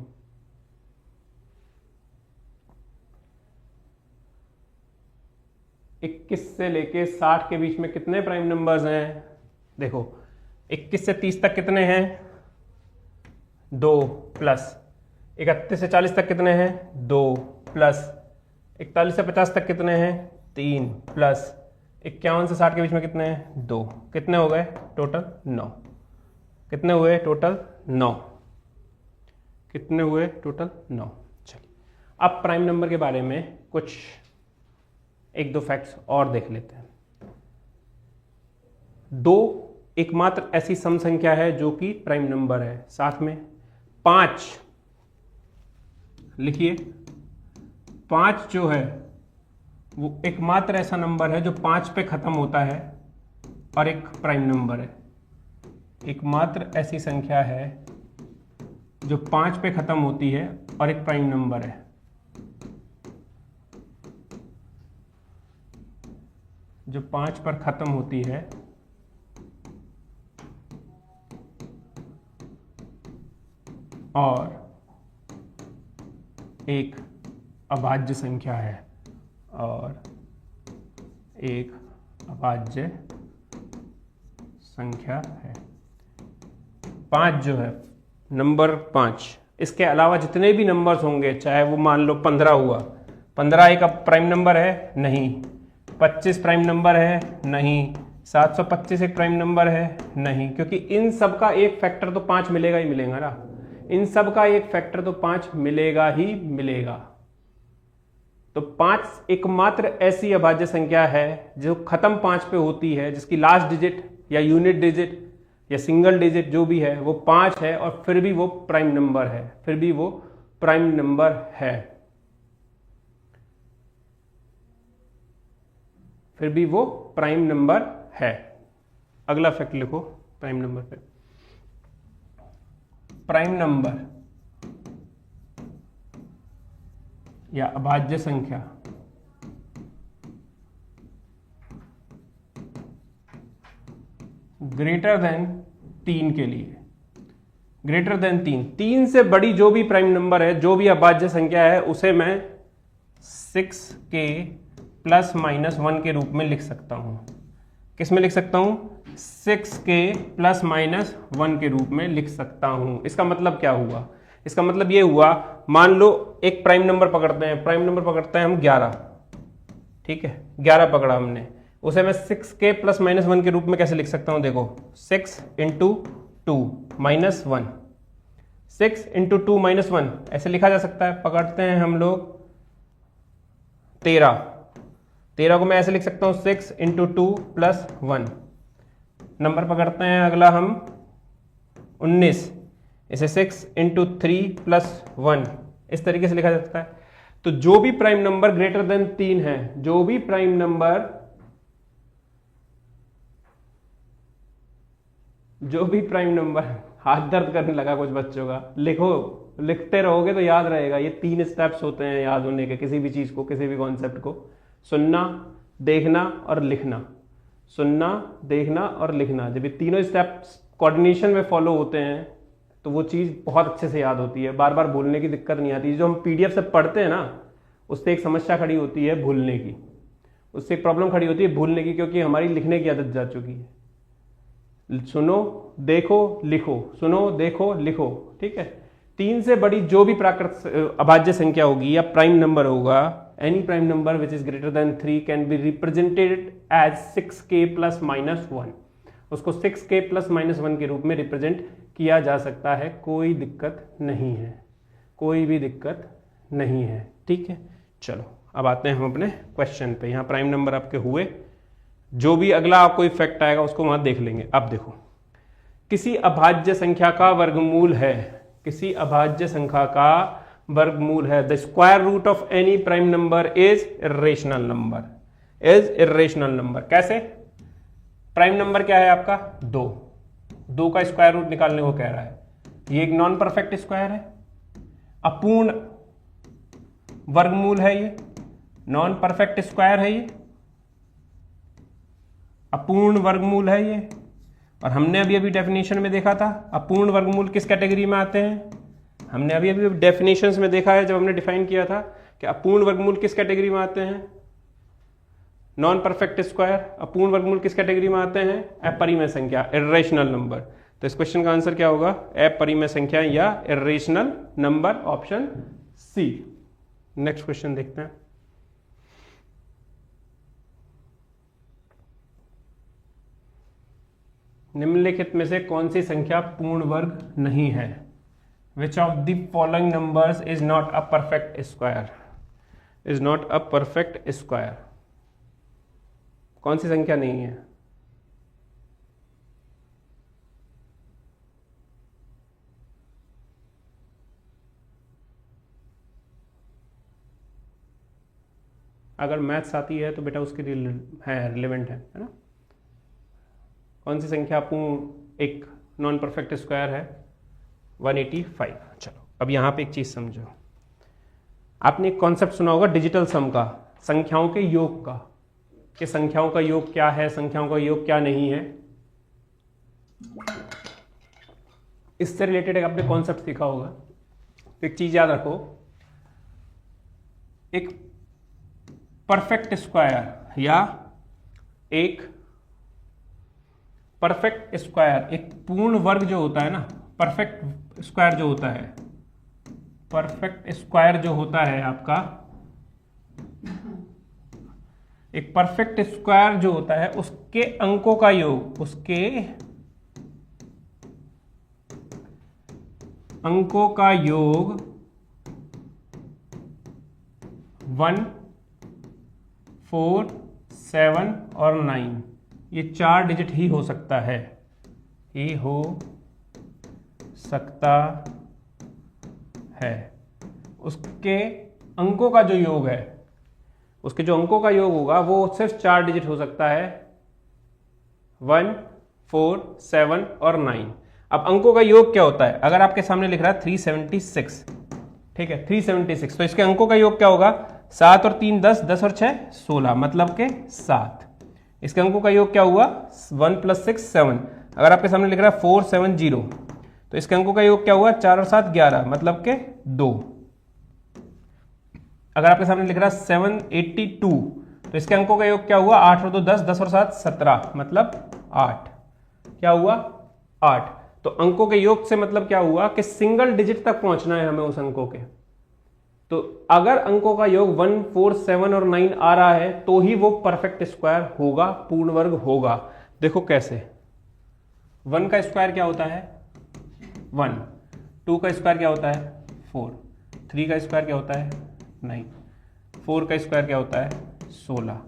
इक्कीस से लेके 60 के बीच में कितने प्राइम नंबर्स हैं? देखो 21 से 30 तक कितने हैं? 2 प्लस 31 से 40 तक कितने हैं? 2 प्लस 41 से 50 तक कितने हैं? 3 प्लस 51 से 60 के बीच में कितने हैं? 2। कितने हो गए टोटल? 9। कितने हुए टोटल? 9। कितने हुए टोटल? 9। चलिए अब प्राइम नंबर के बारे में कुछ 1-2 फैक्ट्स और देख लेते हैं। 2 एकमात्र ऐसी सम संख्या है जो कि प्राइम नंबर है। साथ में 5 लिखिए, 5 जो है वो एकमात्र ऐसा नंबर है जो 5 पे खत्म होता है और एक प्राइम नंबर है। एकमात्र ऐसी संख्या है जो 5 पे खत्म होती है और एक प्राइम नंबर है। जो 5 पर खत्म होती है और एक अभाज्य संख्या है। और एक अभाज्य संख्या है। 5 जो है नंबर 5, इसके अलावा जितने भी नंबर्स होंगे, चाहे वो मान लो 15 हुआ, 15 एक प्राइम नंबर है? नहीं। 25 प्राइम नंबर है? नहीं। 725 एक प्राइम नंबर है? नहीं, क्योंकि इन सब का एक फैक्टर तो 5 मिलेगा ही मिलेगा ना। इन सब का एक फैक्टर तो 5 मिलेगा ही मिलेगा। तो 5 एकमात्र ऐसी अभाज्य संख्या है जो खत्म 5 पे होती है, जिसकी लास्ट डिजिट या यूनिट डिजिट या सिंगल डिजिट जो भी है वो 5 है, और फिर भी वो प्राइम नंबर है, फिर भी वो प्राइम नंबर है, फिर भी वो प्राइम नंबर है। अगला फैक्ट लिखो प्राइम नंबर पे। प्राइम नंबर या अभाज्य संख्या ग्रेटर देन 3 के लिए, ग्रेटर देन 3 से बड़ी जो भी प्राइम नंबर है, जो भी अभाज्य संख्या है, उसे मैं 6k प्लस माइनस 1 के रूप में लिख सकता हूं। किस में लिख सकता हूं? 6k प्लस माइनस 1 के रूप में लिख सकता हूं। इसका मतलब क्या हुआ? इसका मतलब ये हुआ, मान लो एक प्राइम नंबर पकड़ते हैं, प्राइम नंबर पकड़ते हैं हम 11, ठीक है, 11 पकड़ा हमने, उसे मैं 6k प्लस माइनस 1 के रूप में कैसे लिख सकता हूं? देखो 6 इंटू 2 माइनस 1, 6 इंटू 2 माइनस 1 ऐसे लिखा जा सकता है। पकड़ते हैं हम लोग 13 को मैं ऐसे लिख सकता हूं 6 इंटू 2 प्लस 1। नंबर पकड़ते हैं अगला हम 19, इसे 6 इंटू 3 प्लस 1 इस तरीके से लिखा जा सकता है। तो जो भी प्राइम नंबर ग्रेटर देन 3 है, जो भी प्राइम नंबर हाथ दर्द करने लगा कुछ बच्चों का, लिखो, लिखते रहोगे तो याद रहेगा। ये 3 स्टेप्स होते हैं याद होने के, किसी भी चीज को, किसी भी कॉन्सेप्ट को। सुनना, देखना और लिखना, सुनना, देखना और लिखना। जब ये तीनों स्टेप्स कोऑर्डिनेशन में फॉलो होते हैं तो वो चीज़ बहुत अच्छे से याद होती है, बार बार भूलने की दिक्कत नहीं आती। जो हम पीडीएफ से पढ़ते हैं ना, उससे एक समस्या खड़ी होती है भूलने की, उससे एक प्रॉब्लम खड़ी होती है भूलने की, क्योंकि हमारी लिखने की आदत जा चुकी है। सुनो, देखो, लिखो, सुनो, देखो, लिखो, ठीक है। 3 से बड़ी जो भी प्राकृत अभाज्य संख्या होगी या प्राइम नंबर होगा, any prime number which is greater than 3 can be represented as 6k plus minus 1। उसको 6k plus minus 1 के रूप में रिप्रेजेंट किया जा सकता है, कोई दिक्कत नहीं है, कोई भी दिक्कत नहीं है, ठीक है। चलो अब आते हैं हम अपने क्वेश्चन पे। यहाँ प्राइम नंबर आपके हुए, जो भी अगला आपको इफेक्ट आएगा उसको वहां देख लेंगे। अब देखो, किसी अभाज्य संख्या का वर्गमूल है, किसी अभाज्य संख्या का वर्गमूल है, the square root of any prime number is irrational number, is irrational number. कैसे? प्राइम नंबर क्या है आपका? 2 का स्क्वायर रूट निकालने को कह रहा है। ये एक नॉन परफेक्ट स्क्वायर है, अपूर्ण वर्गमूल है, ये नॉन परफेक्ट स्क्वायर है, ये अपूर्ण वर्गमूल है ये। और हमने अभी अभी डेफिनेशन में देखा था अपूर्ण वर्गमूल किस कैटेगरी में आते हैं। हमने अभी अभी डेफिनेशंस में देखा है, जब हमने डिफाइन किया था कि अपूर्ण वर्गमूल किस कैटेगरी में आते हैं, नॉन परफेक्ट स्क्वायर। अपूर्ण वर्गमूल किस कैटेगरी में आते हैं? अपरिमेय संख्या, इर्रेशनल नंबर। तो इस क्वेश्चन का आंसर क्या होगा? अपरिमेय संख्या या irrational number, option C. Next question देखते हैं। निम्नलिखित में से कौन सी संख्या पूर्ण वर्ग नहीं है? Which of the following numbers is not a perfect square? Is not a perfect square? कौन सी संख्या नहीं है? अगर मैथ्स आती है तो बेटा उसके लिए है, रिलेवेंट है ना। कौन सी संख्या पूर्ण एक नॉन परफेक्ट स्क्वायर है? 185। चलो अब यहां पे एक चीज समझो, आपने एक कॉन्सेप्ट सुना होगा डिजिटल सम का, संख्याओं के योग का, कि संख्याओं का योग क्या है, संख्याओं का योग क्या नहीं है। इससे रिलेटेड एक आपने कॉन्सेप्ट सीखा होगा। तो एक चीज याद रखो, एक परफेक्ट स्क्वायर या एक परफेक्ट स्क्वायर, एक पूर्ण वर्ग जो होता है ना, परफेक्ट स्क्वायर जो होता है, परफेक्ट स्क्वायर जो होता है आपका, एक परफेक्ट स्क्वायर जो होता है उसके अंकों का योग, उसके अंकों का योग 1, 4, 7 और 9, ये 4 डिजिट ही हो सकता है, ही हो सकता है। उसके अंकों का जो योग है, उसके जो अंकों का योग होगा वो सिर्फ 4 डिजिट हो सकता है, 1, 4, 7 और 9। अब अंकों का योग क्या होता है? अगर आपके सामने लिख रहा है 376, ठीक है, 376, तो इसके अंकों का योग क्या होगा? 7 और 3 10, 10 और 6 16, मतलब के 7। इसके अंकों का योग क्या हुआ? 1 + 6 7। अगर आपके सामने लिख रहा है 4 7 0, तो इसके अंकों का योग क्या हुआ? 4 और 7 11, मतलब के 2। अगर आपके सामने लिख रहा है 782, तो इसके अंकों का योग क्या हुआ? 8 और 2 10, 10 और 7 17, मतलब 8। क्या हुआ? 8। तो अंकों के योग से मतलब क्या हुआ कि सिंगल डिजिट तक पहुंचना है हमें उस अंकों के। तो अगर अंकों का योग 1, 4, 7 और 9 आ रहा है तो ही वो परफेक्ट स्क्वायर होगा, पूर्ण वर्ग होगा। देखो कैसे। 1 का स्क्वायर क्या होता है? 1। 2 का स्क्वायर क्या होता है? 4। 3 का स्क्वायर क्या होता है? 9। 4 का स्क्वायर क्या होता है? 16।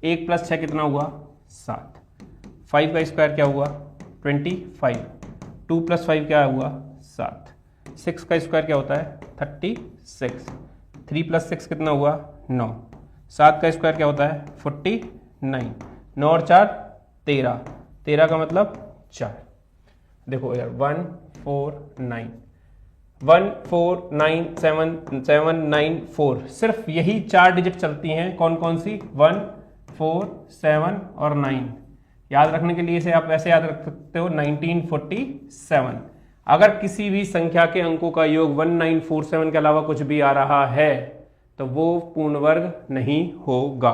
1 + 6 कितना हुआ? 7। 5 का स्क्वायर क्या हुआ? 25। 2 + 5 क्या हुआ? 7। 6 का स्क्वायर क्या होता है? 36। 3 + 6 कितना हुआ? 9। 7 का स्क्वायर क्या होता है? 49। 9 और 4 13। 13 का मतलब 4। देखो यार, 1 4 9, 1 4 9 7 7 9 4, सिर्फ यही 4 डिजिट चलती हैं। कौन कौन सी? 1 4 7 और 9। याद रखने के लिए इसे आप वैसे याद रख सकते हो, 1947। अगर किसी भी संख्या के अंकों का योग 1947 के अलावा कुछ भी आ रहा है तो वो पूर्ण वर्ग नहीं होगा।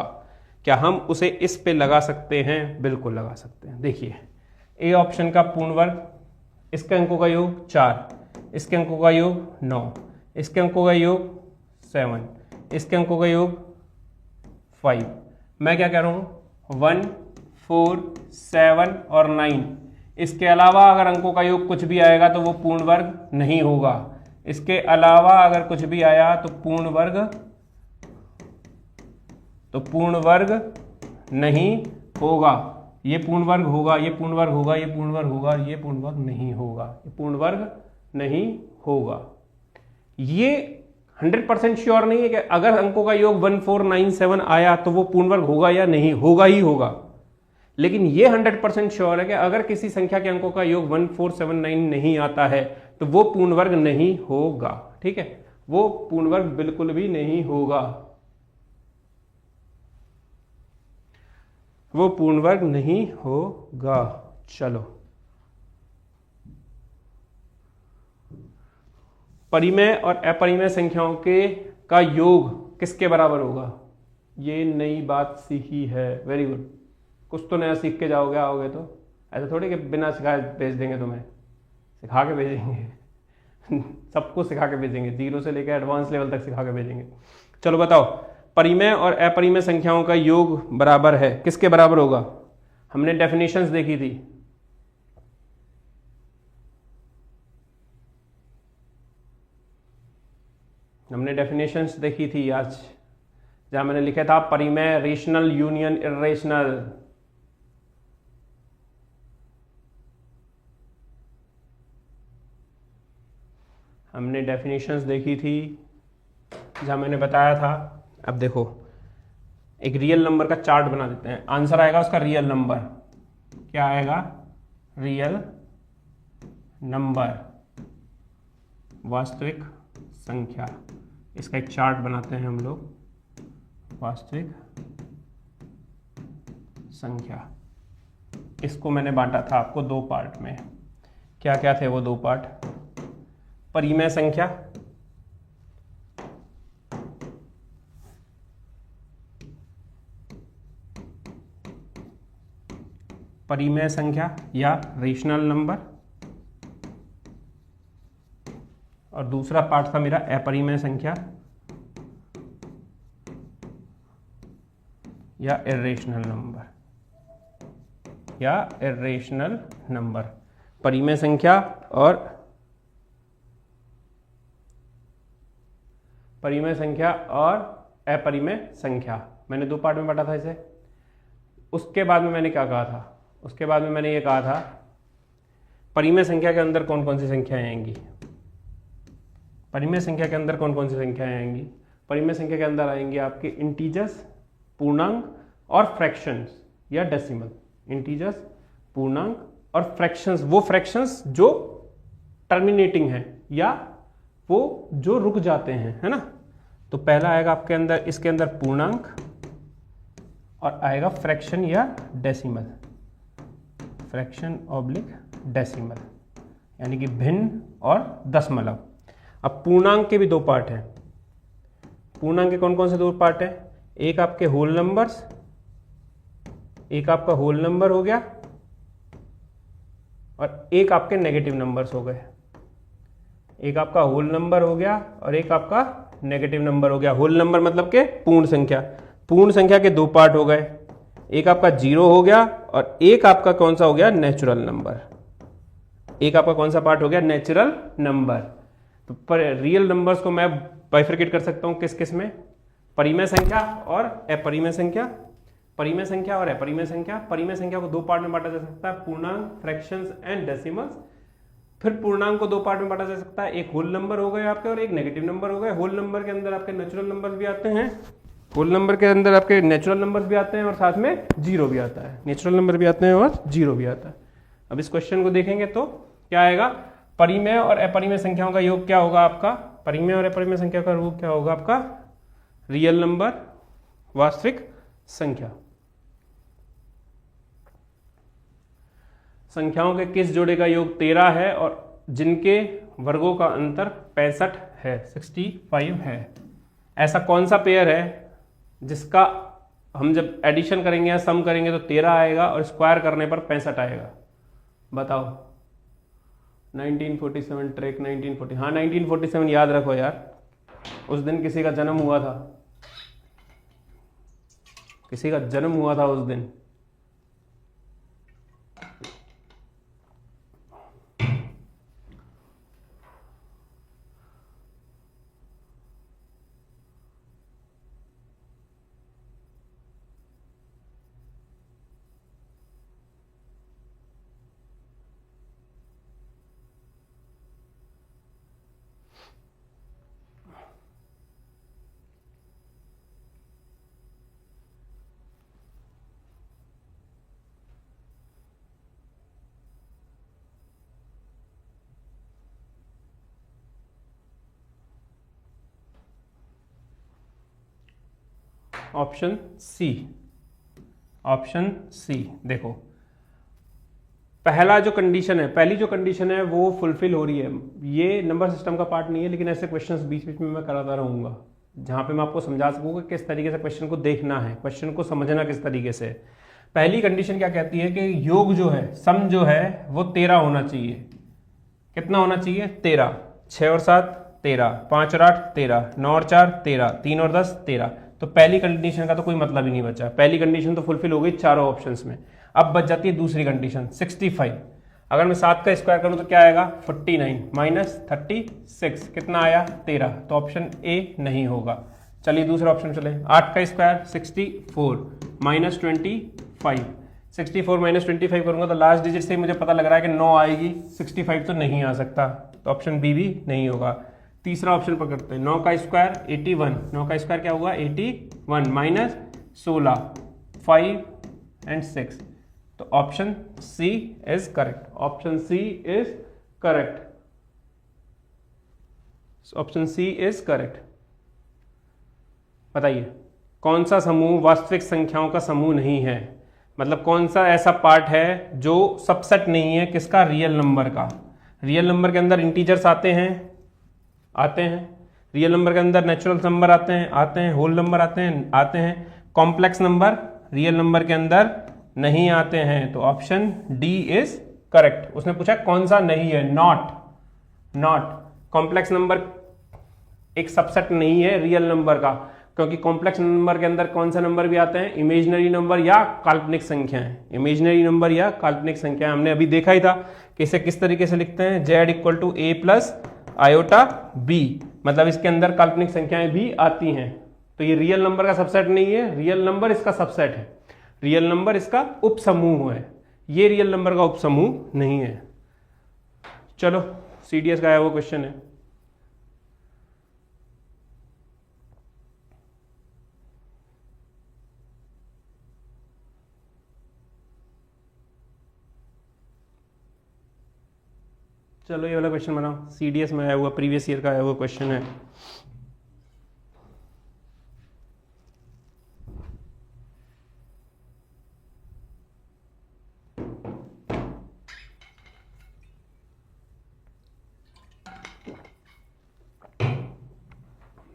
क्या हम उसे इस पे लगा सकते हैं? बिल्कुल लगा सकते हैं। देखिए, ए ऑप्शन का पूर्ण वर्ग, इसके अंकों का योग 4, इसके अंकों का योग 9, इसके अंकों का योग 7, इसके अंकों का योग 5। मैं क्या कह रहा हूं? 1 4 7 और 9, इसके अलावा अगर अंकों का योग कुछ भी आएगा तो वो पूर्ण वर्ग नहीं होगा। इसके अलावा अगर कुछ भी आया तो पूर्ण वर्ग नहीं होगा। ये पूर्ण वर्ग होगा, ये पूर्ण वर्ग होगा, ये पूर्ण वर्ग होगा, ये पूर्ण वर्ग नहीं होगा, ये पूर्ण वर्ग नहीं होगा। ये 100% श्योर नहीं है कि अगर अंकों का योग 1497 आया तो वो पूर्ण वर्ग होगा या नहीं, होगा ही होगा। लेकिन ये 100% श्योर है कि अगर किसी संख्या के अंकों का योग 1479 नहीं आता है तो वो पूर्ण वर्ग नहीं होगा। ठीक है, वो पूर्ण वर्ग बिल्कुल भी नहीं होगा, वो पूर्ण वर्ग नहीं होगा। चलो, परिमेय और अपरिमेय संख्याओं का योग किसके बराबर होगा? ये नई बात सीखी है, वेरी गुड। कुछ तो नया सीख के जाओगे, आओगे तो। ऐसा थोड़ी कि बिना सिखाए भेज देंगे तुम्हें, सिखा के भेजेंगे। सबको सिखा के भेजेंगे, 0 से लेकर एडवांस लेवल तक सिखा के भेजेंगे। चलो बताओ, परिमेय और अपरिमेय संख्याओं का योग बराबर है, किसके बराबर होगा? हमने डेफिनेशंस देखी थी। हमने डेफिनेशंस देखी थी आज, जहां मैंने लिखा था परिमेय रेशनल यूनियन इर्रेशनल। हमने डेफिनेशंस देखी थी जहां मैंने बताया था। अब देखो, एक रियल नंबर का चार्ट बना देते हैं। आंसर आएगा उसका रियल नंबर। क्या आएगा? रियल नंबर, वास्तविक संख्या। इसका एक चार्ट बनाते हैं हम लोग, वास्तविक संख्या। इसको मैंने बांटा था आपको 2 पार्ट में। क्या क्या थे वो 2 पार्ट? परिमेय संख्या, परिमेय संख्या या रेशनल नंबर, और दूसरा पार्ट था मेरा अपरिमेय संख्या या इर्रेशनल नंबर, परिमेय संख्या और परिमेय संख्या और अपरिमेय संख्या। मैंने 2 पार्ट में बांटा था इसे। उसके बाद में मैंने क्या कहा था, उसके बाद में मैंने ये कहा था परिमेय संख्या के अंदर कौन कौन सी संख्याएं आएंगी। परिमेय संख्या के अंदर कौन कौन सी संख्याएं आएंगी? परिमेय संख्या के अंदर आएंगे आपके इंटीजर्स, पूर्णांक और फ्रैक्शंस या डेसिमल। इंटीजर्स, पूर्णांक और फ्रैक्शंस, वो फ्रैक्शंस जो टर्मिनेटिंग है या वो जो रुक जाते हैं, है ना। तो पहला आएगा आपके अंदर, इसके अंदर पूर्णांक और आएगा फ्रैक्शन या डेसिमल, फ्रैक्शन ऑब्लिक डेसिमल, यानी कि भिन्न और दशमलव। अब पूर्णांक के भी 2 पार्ट हैं। पूर्णांक के कौन कौन से 2 पार्ट हैं? एक आपके होल नंबर्स, एक आपका होल नंबर हो गया और एक आपके नेगेटिव नंबर्स हो गए। एक आपका होल नंबर हो गया और एक आपका नेगेटिव नंबर हो गया। होल नंबर मतलब के पूर्ण संख्या। पूर्ण संख्या के 2 पार्ट हो गए, एक आपका 0 हो गया और एक आपका कौन सा हो गया? Natural number. एक आपका कौन सा पार्ट हो गया? Natural number. तो पर रियल नंबर्स को मैं बाइफरकेट कर सकता हूं किस किस में? परिमेय संख्या और अपरिमेय संख्या। परिमेय संख्या और अपरिमेय संख्या। परिमेय संख्या को 2 पार्ट में बांटा जा सकता है, पूर्णांक, फ्रैक्शंस एंड डेसिमल्स। फिर पूर्णांक को 2 पार्ट में बांटा जा सकता है, एक होल नंबर हो गए आपके और एक नेगेटिव नंबर हो गए। होल नंबर के अंदर आपके नेचुरल नंबर भी आते हैं, होल नंबर के अंदर आपके नेचुरल नंबर्स भी आते हैं और साथ में 0 भी आता है। नेचुरल नंबर भी आते हैं और 0 भी आता है। अब इस क्वेश्चन को देखेंगे तो क्या आएगा? परिमेय और अपरिमेय संख्याओं का योग क्या होगा आपका? परिमेय और अपरिमेय संख्या का योग क्या होगा आपका? रियल नंबर, वास्तविक संख्या। संख्याओं के किस जोड़े का योग 13 है और जिनके वर्गों का अंतर 65 है, 65 है? ऐसा कौन सा पेयर है जिसका हम जब एडिशन करेंगे या सम करेंगे तो 13 आएगा और स्क्वायर करने पर 65 आएगा? बताओ। 1947 ट्रैक 1940, हाँ 1947 याद रखो यार, उस दिन किसी का जन्म हुआ था, किसी का जन्म हुआ था उस दिन। Option C, option C. देखो पहला जो कंडीशन है, पहली जो कंडीशन है वो फुलफिल हो रही है। ये नंबर सिस्टम का पार्ट नहीं है, लेकिन ऐसे क्वेश्चंस बीच बीच में मैं कराता रहूंगा जहां पे मैं आपको समझा सकूंगा किस तरीके से क्वेश्चन को देखना है, क्वेश्चन को समझना किस तरीके से। पहली कंडीशन क्या कहती है कि योग जो है, सम जो है वो 13 होना चाहिए। कितना होना चाहिए? 13। 6 और 7 13, 5 और 8 13, 9 और 4 13, 3 और 10 13। तो पहली कंडीशन का तो कोई मतलब ही नहीं बचा। पहली कंडीशन तो फुलफिल हो गई चारों ऑप्शंस में। अब बच जाती है दूसरी कंडीशन 65। अगर मैं 7 का स्क्वायर करूं तो क्या आएगा? 49 माइनस 36 कितना आया? 13। तो ऑप्शन ए नहीं होगा। चलिए दूसरा ऑप्शन चले। 8 का स्क्वायर 64 माइनस 25। 64 माइनस 25 करूंगा तो लास्ट डिजिट से मुझे पता लग रहा है कि 9 आएगी, 65 तो नहीं आ सकता, तो ऑप्शन बी भी नहीं होगा। तीसरा ऑप्शन पकड़ते हैं। 9 का स्क्वायर 81, 9 का स्क्वायर क्या हुआ? 81 माइनस 16, 5 एंड 6। तो option C is correct. Option C is correct. Option C is correct. बताइए कौन सा समूह वास्तविक संख्याओं का समूह नहीं है? मतलब कौन सा ऐसा पार्ट है जो सबसेट नहीं है किसका? रियल नंबर का। रियल नंबर के अंदर इंटीजर्स आते हैं, आते हैं। रियल नंबर के अंदर नेचुरल नंबर आते हैं, आते हैं। होल नंबर आते हैं, आते हैं। कॉम्प्लेक्स नंबर रियल नंबर के अंदर नहीं आते हैं। तो ऑप्शन डी इज करेक्ट। उसने पूछा कौन सा नहीं है? Not, not. कॉम्प्लेक्स नंबर एक सबसेट नहीं है रियल नंबर का, क्योंकि कॉम्प्लेक्स नंबर के अंदर कौन सा नंबर भी आते हैं? इमेजिनरी नंबर या काल्पनिक संख्याएं। इमेजिनरी नंबर या काल्पनिक संख्याएं हमने अभी देखा ही था कि इसे किस तरीके से लिखते हैं? z equal to a plus iota b। मतलब इसके अंदर काल्पनिक संख्याएं भी आती हैं। तो ये रियल नंबर का सबसेट नहीं है, रियल नंबर इसका सबसेट है, रियल नंबर इसका उपसमूह है, ये रियल नंबर का उपसमूह नहीं है। चलो सीडीएस का आया वो क्वेश्चन है। चलो ये वाला क्वेश्चन बनाओ, सीडीएस में आया हुआ, प्रीवियस ईयर का आया हुआ क्वेश्चन है।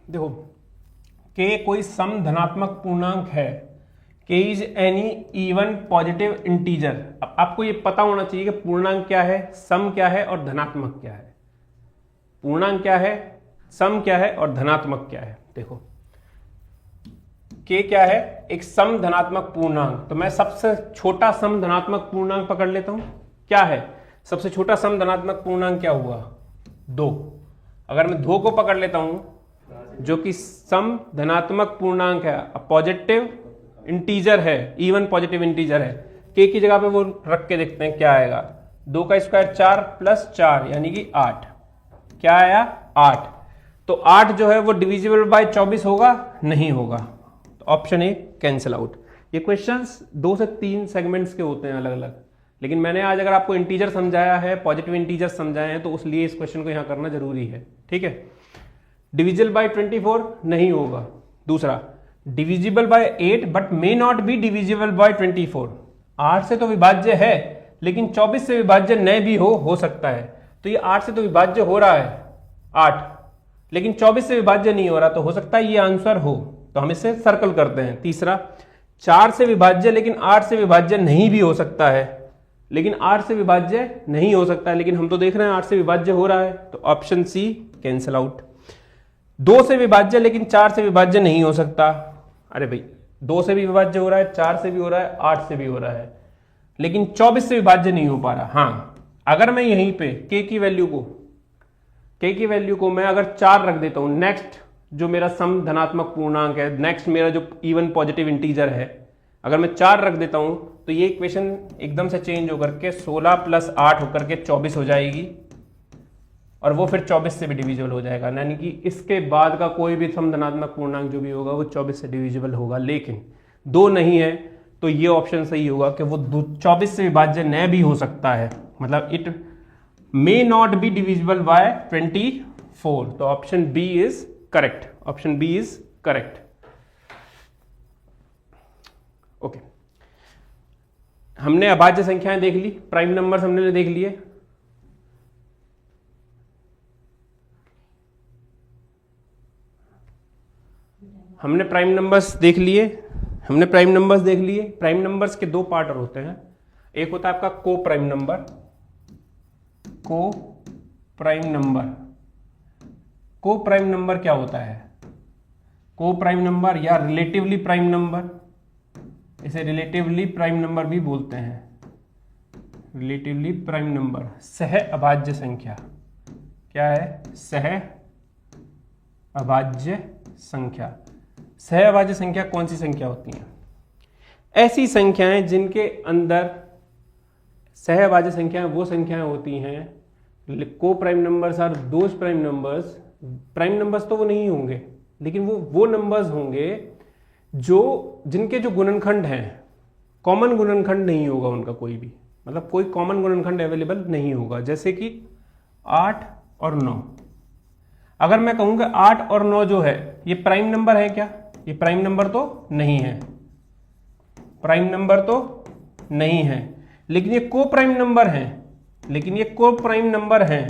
देखो के कोई सम धनात्मक पूर्णांक है, के is any even positive integer. अब आपको ये पता होना चाहिए कि पूर्णांक क्या है, सम क्या है और धनात्मक क्या है। पूर्णांक क्या है, सम क्या है और धनात्मक क्या है। देखो के क्या है, एक सम धनात्मक पूर्णांक। तो मैं सबसे छोटा सम धनात्मक पूर्णांक पकड़ लेता हूं। क्या है सबसे छोटा सम धनात्मक पूर्णांक, क्या हुआ 2। अगर मैं 2 को पकड़ लेता हूं जो कि सम धनात्मक पूर्णांक है, पॉजिटिव इंटीजर है, इवन पॉजिटिव इंटीजर है, के की जगह पे वो रख के देखते हैं क्या आएगा। 2 का स्क्वायर 4 प्लस 4 यानी कि 8। क्या आया 8। तो 8 जो है वो डिविजिबल बाय 24 होगा, नहीं होगा। तो ऑप्शन ए कैंसिल आउट। ये क्वेश्चंस 2 से 3 सेगमेंट्स के होते हैं अलग अलग, लेकिन मैंने आज अगर आपको इंटीजर समझाया है, पॉजिटिव इंटीजर समझाए हैं, तो इसलिए इस क्वेश्चन को यहां करना जरूरी है। ठीक है, डिविजिबल बाय 24 नहीं होगा। दूसरा, divisible by 8 but may not be divisible by 24। 8 से तो विभाज्य है लेकिन 24 से विभाज्य न भी हो सकता है। तो ये 8 से तो विभाज्य हो रहा है 8, लेकिन 24 से विभाज्य नहीं हो रहा, तो हो सकता है ये आंसर हो। तो हम इसे सर्कल करते हैं। तीसरा, 4 से विभाज्य लेकिन 8 से विभाज्य नहीं भी हो सकता है, लेकिन 8 से विभाज्य नहीं हो सकता है, लेकिन हम तो देख रहे हैं 8 से विभाज्य हो रहा है। तो ऑप्शन सी कैंसिल आउट। 2 से विभाज्य लेकिन 4 से विभाज्य नहीं हो सकता। अरे भाई 2 से भी विभाज्य हो रहा है, 4 से भी हो रहा है, 8 से भी हो रहा है, लेकिन 24 से विभाज्य नहीं हो पा रहा। हाँ, अगर मैं यहीं पे के की वैल्यू को मैं अगर 4 रख देता हूं, नेक्स्ट जो मेरा सम धनात्मक पूर्णांक है, नेक्स्ट मेरा जो इवन पॉजिटिव इंटीजर है, अगर मैं 4 रख देता हूं तो ये इक्वेशन एकदम से चेंज होकर के 16 प्लस 8 होकर के 24 हो जाएगी, और वो फिर 24 से भी डिविजिबल हो जाएगा। यानी कि इसके बाद का कोई भी सम धनात्मक पूर्णांक जो भी होगा वो 24 से डिविजिबल होगा, लेकिन 2 नहीं है। तो ये ऑप्शन सही होगा कि वो 24 से विभाज्य न भी हो सकता है, मतलब it may not be divisible by 24। तो option B is correct, option B is correct. Okay, हमने अभाज्य संख्याएं देख ली, प्राइम नंबर्स हमने देख लिए। हमने प्राइम नंबर्स देख लिए। प्राइम नंबर्स के 2 पार्ट होते हैं। एक होता है आपका को प्राइम नंबर। को प्राइम नंबर क्या होता है? को प्राइम नंबर या रिलेटिवली प्राइम नंबर, इसे रिलेटिवली प्राइम नंबर भी बोलते हैं। रिलेटिवली प्राइम नंबर सह अभाज्य संख्या। क्या है? सह अभाज्य संख्या। सह अभाज्य संख्या कौन सी संख्या होती है? ऐसी संख्याएं जिनके अंदर सह अभाज्य संख्याएं वो संख्याएं होती हैं। Coprime numbers are those prime numbers, prime numbers तो वो नहीं होंगे, लेकिन वो नंबर्स होंगे जो जिनके जो गुणनखंड हैं, कॉमन गुणनखंड नहीं होगा उनका कोई भी, मतलब कोई कॉमन गुणनखंड अवेलेबल नहीं होगा। जैसे कि 8 और 9। अगर मैं कहूंगा 8 और 9 जो है ये प्राइम नंबर है क्या? ये प्राइम नंबर तो नहीं है, प्राइम नंबर तो नहीं है, लेकिन ये को प्राइम नंबर है,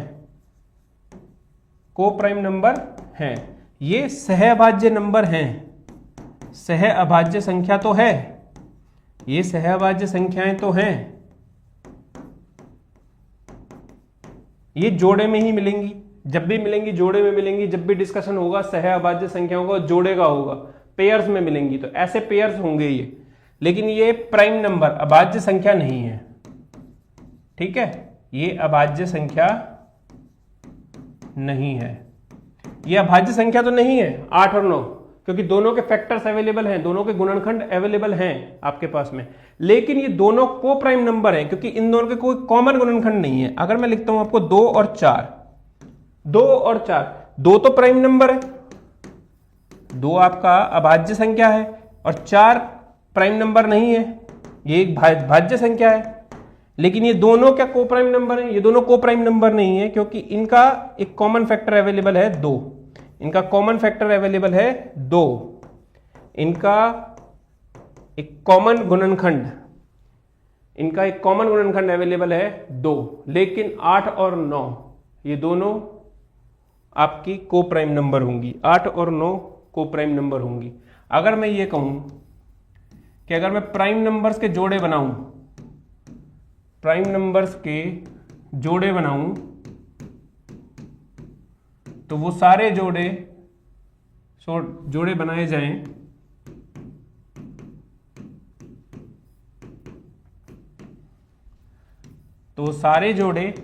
को प्राइम नंबर है। ये सहअभाज्य नंबर हैं, सहअभाज्य संख्या तो है, ये सहअभाज्य संख्याएं तो हैं, ये जोड़े में ही मिलेंगी। जब भी मिलेंगी जोड़े में मिलेंगी, जब भी डिस्कशन होगा सहअभाज्य संख्याओं का जोड़े का होगा, पेयर्स में मिलेंगी, तो ऐसे पेयर्स होंगे ये, लेकिन ये प्राइम नंबर अभाज्य संख्या नहीं है। ठीक है, ये अभाज्य संख्या नहीं है। ये अभाज्य संख्या तो नहीं है 8 और 9, क्योंकि दोनों के फैक्टर्स अवेलेबल हैं, दोनों के गुणनखंड अवेलेबल हैं आपके पास में, लेकिन ये दोनों को प्राइम नंबर हैं क्योंकि इन दोनों के कोई कॉमन गुणनखंड नहीं है। अगर मैं लिखता हूं आपको 2 और 4, 2 और 4, 2 तो प्राइम नंबर है, 2 आपका अभाज्य संख्या है और 4 प्राइम नंबर नहीं है, ये एक भाज्य संख्या है। लेकिन ये दोनों क्या को प्राइम नंबर है? ये दोनों को प्राइम नंबर नहीं है क्योंकि इनका एक कॉमन फैक्टर अवेलेबल है 2, इनका कॉमन फैक्टर अवेलेबल है 2, इनका एक कॉमन गुणनखंड, इनका एक कॉमन गुणनखंड अवेलेबल है 2, लेकिन 8 और 9 ये दोनों आपकी को प्राइम नंबर होंगी, 8 और 9 को प्राइम नंबर होंगी। अगर मैं ये कहूं कि अगर मैं प्राइम नंबर्स के जोड़े बनाऊं, प्राइम नंबर्स के जोड़े बनाऊं तो वो सारे जोड़े बनाए जाएं तो सारे जोड़े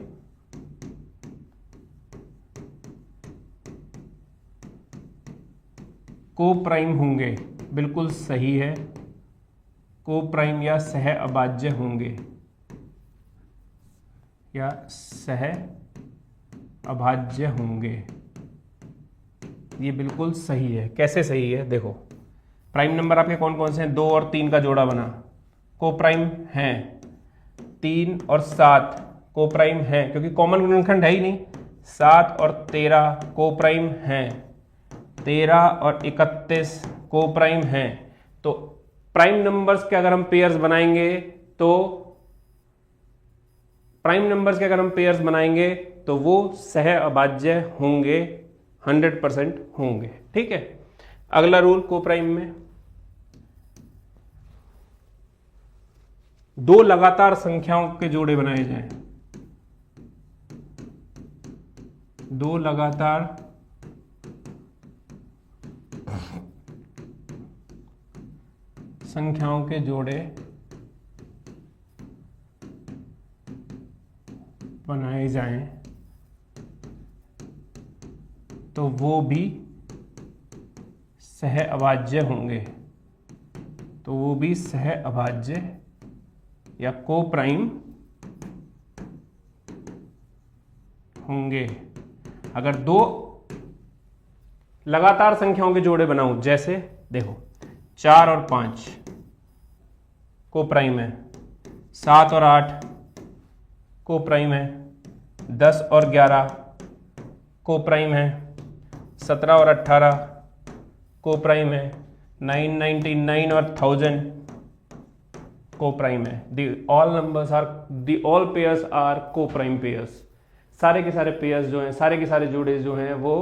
को प्राइम होंगे। बिल्कुल सही है, को प्राइम या सह अभाज्य होंगे, या सह अभाज्य होंगे। ये बिल्कुल सही है। कैसे सही है? देखो, प्राइम नंबर आपके कौन कौन से हैं? 2 और 3 का जोड़ा बना, को प्राइम हैं। 3 और 7 को प्राइम है क्योंकि कॉमन गुणनखंड है ही नहीं। 7 और 13 को प्राइम हैं। 13 और 31 को प्राइम हैं। तो प्राइम नंबर्स के अगर हम पेयर्स बनाएंगे तो वो सह अभाज्य होंगे, 100% होंगे। ठीक है। अगला रूल को प्राइम में, दो लगातार संख्याओं के जोड़े बनाए जाएं, दो लगातार संख्याओं के जोड़े बनाए जाएं तो वो भी सह अभाज्य होंगे, तो वो भी सह अभाज्य या को प्राइम होंगे। अगर दो लगातार संख्याओं के जोड़े बनाऊं, जैसे देखो 4 और 5 को प्राइम है, 7 और 8 को प्राइम है, 10 और 11 को प्राइम है, 17 और 18 को प्राइम है, 999 और 1000 को प्राइम है। दी ऑल पेयर्स आर को प्राइम पेयर्स। सारे के सारे पेयर्स जो हैं, सारे के सारे जोड़े जो हैं वो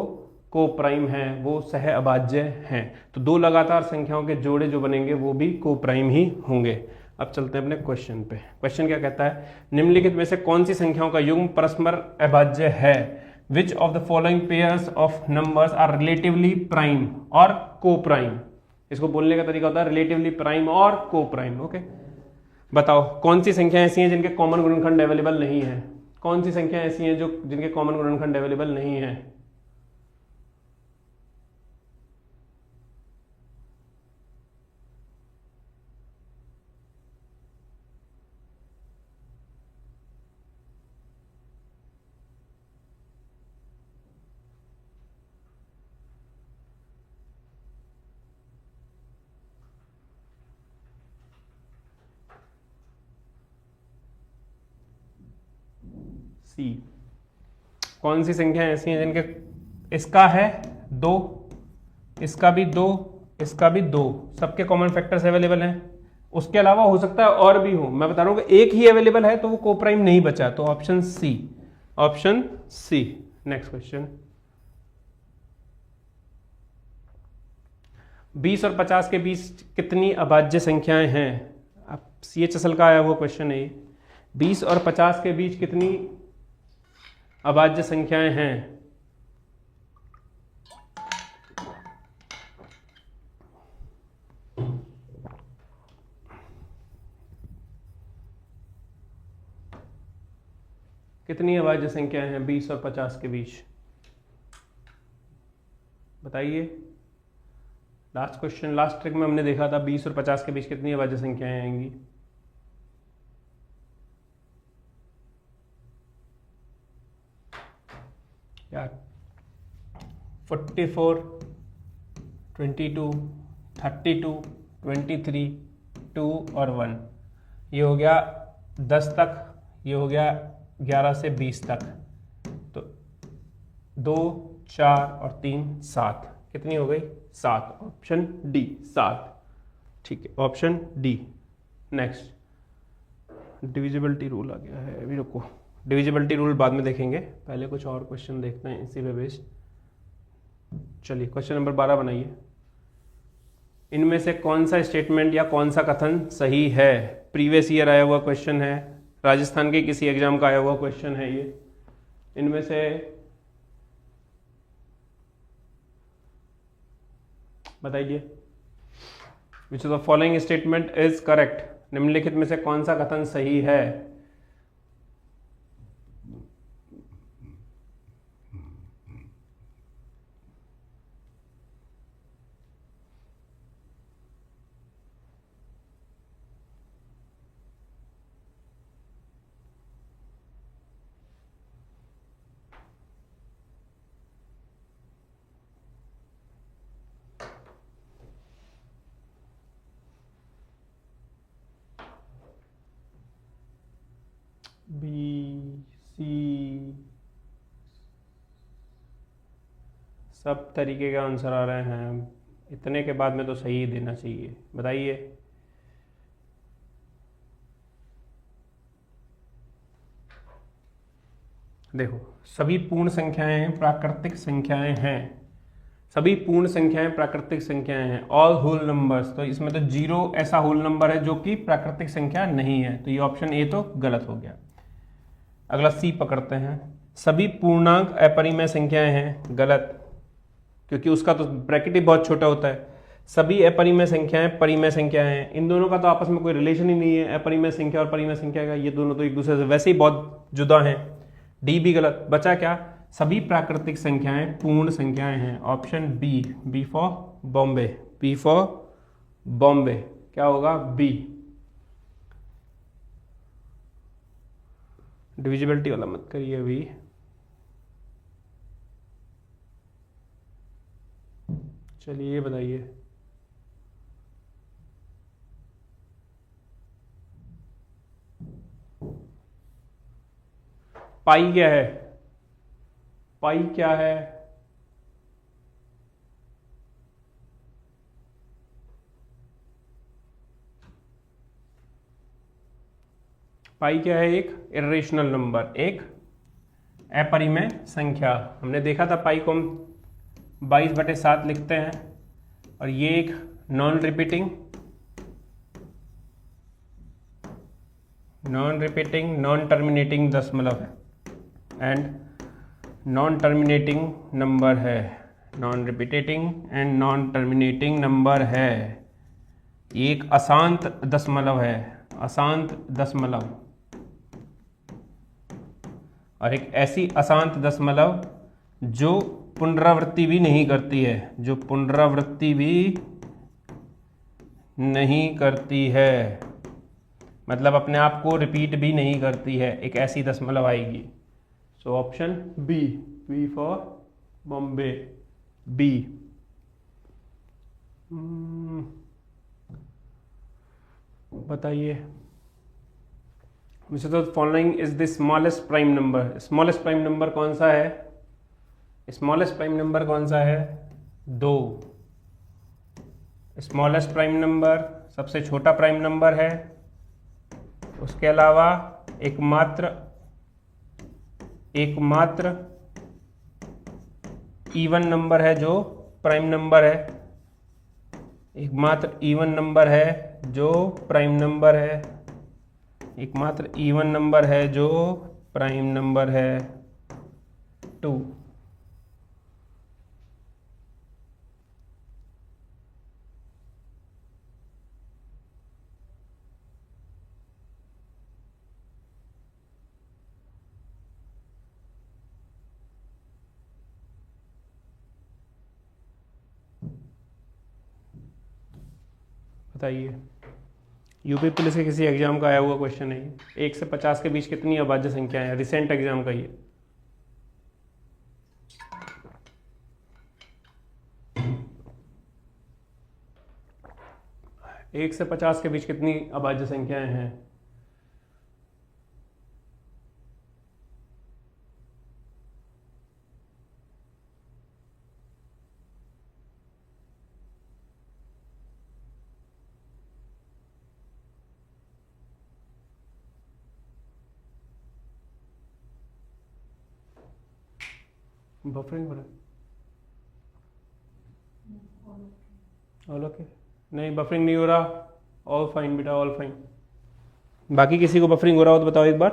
को प्राइम हैं, वो सह अभाज्य हैं। तो दो लगातार संख्याओं के जोड़े जो बनेंगे वो भी को प्राइम ही होंगे। अब चलते हैं अपने क्वेश्चन पे। क्वेश्चन क्या कहता है? निम्नलिखित में से कौन सी संख्याओं का युग्म परस्पर अभाज्य है? Which of the following pairs of numbers are relatively prime और को प्राइम? इसको बोलने का तरीका होता है रिलेटिवली प्राइम और को प्राइम। ओके, बताओ कौन सी संख्या ऐसी हैं जिनके कॉमन गुणनखंड अवेलेबल नहीं है? कौन सी संख्या ऐसी हैं जो जिनके कॉमन गुणनखंड अवेलेबल नहीं है? सी। कौन सी संख्या ऐसी हैं जिनके, इसका है 2, इसका भी 2, इसका भी 2, सबके कॉमन फैक्टर्स अवेलेबल हैं। उसके अलावा हो सकता है और भी हो, मैं बता रहा हूं कि एक ही अवेलेबल है तो वो को प्राइम नहीं बचा, तो option C, option C. Next question, 20 और 50 के बीच कितनी अभाज्य संख्याएं हैं? अब CHSL का आया वो क्वेश्चन है। 20 और 50 के बीच कितनी अभाज्य संख्याएं हैं? कितनी अभाज्य संख्याएं हैं 20 और 50 के बीच? बताइए। लास्ट क्वेश्चन, लास्ट ट्रिक में हमने देखा था 20 और 50 के बीच कितनी अभाज्य संख्याएं आएंगी। यार 44, 22, 32, 23, 2 और 1, ये हो गया 10 तक, ये हो गया 11 से 20 तक, तो 2, 4 और 3, 7, कितनी हो गई? 7। Option D 7। ठीक है, option D. Next, divisibility rule आ गया है, अभी रुको, डिविजिबिलिटी रूल बाद में देखेंगे, पहले कुछ और क्वेश्चन देखते हैं इसी पे बेस्ड। चलिए क्वेश्चन नंबर 12 बनाइए। इनमें से कौन सा स्टेटमेंट या कौन सा कथन सही है? प्रीवियस ईयर आया हुआ क्वेश्चन है, राजस्थान के किसी एग्जाम का आया हुआ क्वेश्चन है ये। इनमें से बताइए, which of the following statement is correct? निम्नलिखित में से कौन सा कथन सही है? बी, सी, सब तरीके के आंसर आ रहे हैं, इतने के बाद में तो सही देना चाहिए। बताइए। देखो, सभी पूर्ण संख्याएं प्राकृतिक संख्याएं हैं, सभी पूर्ण संख्याएं प्राकृतिक संख्याएं हैं, ऑल होल नंबर्स। तो इसमें तो 0 ऐसा होल नंबर है जो कि प्राकृतिक संख्या नहीं है, तो ये ऑप्शन ए तो गलत हो गया। अगला सी पकड़ते हैं, सभी पूर्णांक अपरिमेय संख्याएं हैं, गलत, क्योंकि उसका तो ब्रैकेट ही बहुत छोटा होता है। सभी अपरिमेय संख्याएं परिमेय संख्याएं हैं, इन दोनों का तो आपस में कोई रिलेशन ही नहीं है, अपरिमेय संख्या और परिमेय संख्या का, ये दोनों तो एक दूसरे से वैसे ही बहुत जुदा हैं। डी भी गलत। बचा क्या? सभी प्राकृतिक संख्याएं पूर्ण संख्याएं हैं, option B, B for Bombay, B for Bombay, क्या होगा? बी। डिविजिबिलिटी वाला मत करिए अभी। चलिए ये बताइए, पाई क्या है? पाई क्या है? पाई क्या है? एक इरेशनल नंबर, एक अपरिमेय संख्या। हमने देखा था पाई को हम 22/7 लिखते हैं, और ये एक नॉन रिपीटिंग नॉन टर्मिनेटिंग दशमलव है, एंड नॉन टर्मिनेटिंग नंबर है, non repeating and non terminating number है। एक अशांत दशमलव है, अशांत दशमलव, और एक ऐसी अशांत दशमलव जो पुनरावृत्ति भी नहीं करती है, जो पुनरावृत्ति भी नहीं करती है, मतलब अपने आप को रिपीट भी नहीं करती है, एक ऐसी दशमलव आएगी। So option B, B for Bombay, B. बताइए, which of the following is the smallest prime number? Smallest prime number कौन सा है? स्मॉलेस्ट प्राइम नंबर कौन सा है? 2। स्मॉलेस्ट प्राइम नंबर सबसे छोटा प्राइम नंबर है, उसके अलावा एकमात्र इवन नंबर है जो प्राइम नंबर है, एकमात्र इवन नंबर है जो प्राइम नंबर है, एकमात्र इवन नंबर है जो प्राइम नंबर है, 2। बताइए, यूपी पुलिस के किसी एग्जाम का आया हुआ क्वेश्चन है। 1 से 50 के बीच कितनी अभाज्य संख्या है? रिसेंट एग्जाम का ये। एक से 50 के बीच कितनी अभाज्य संख्याएं हैं? बफरिंग हो रहा है? All okay? नहीं, बफरिंग नहीं हो रहा। ऑल फाइन बेटा, ऑल फाइन। बाकी किसी को बफरिंग हो रहा हो तो बताओ एक बार।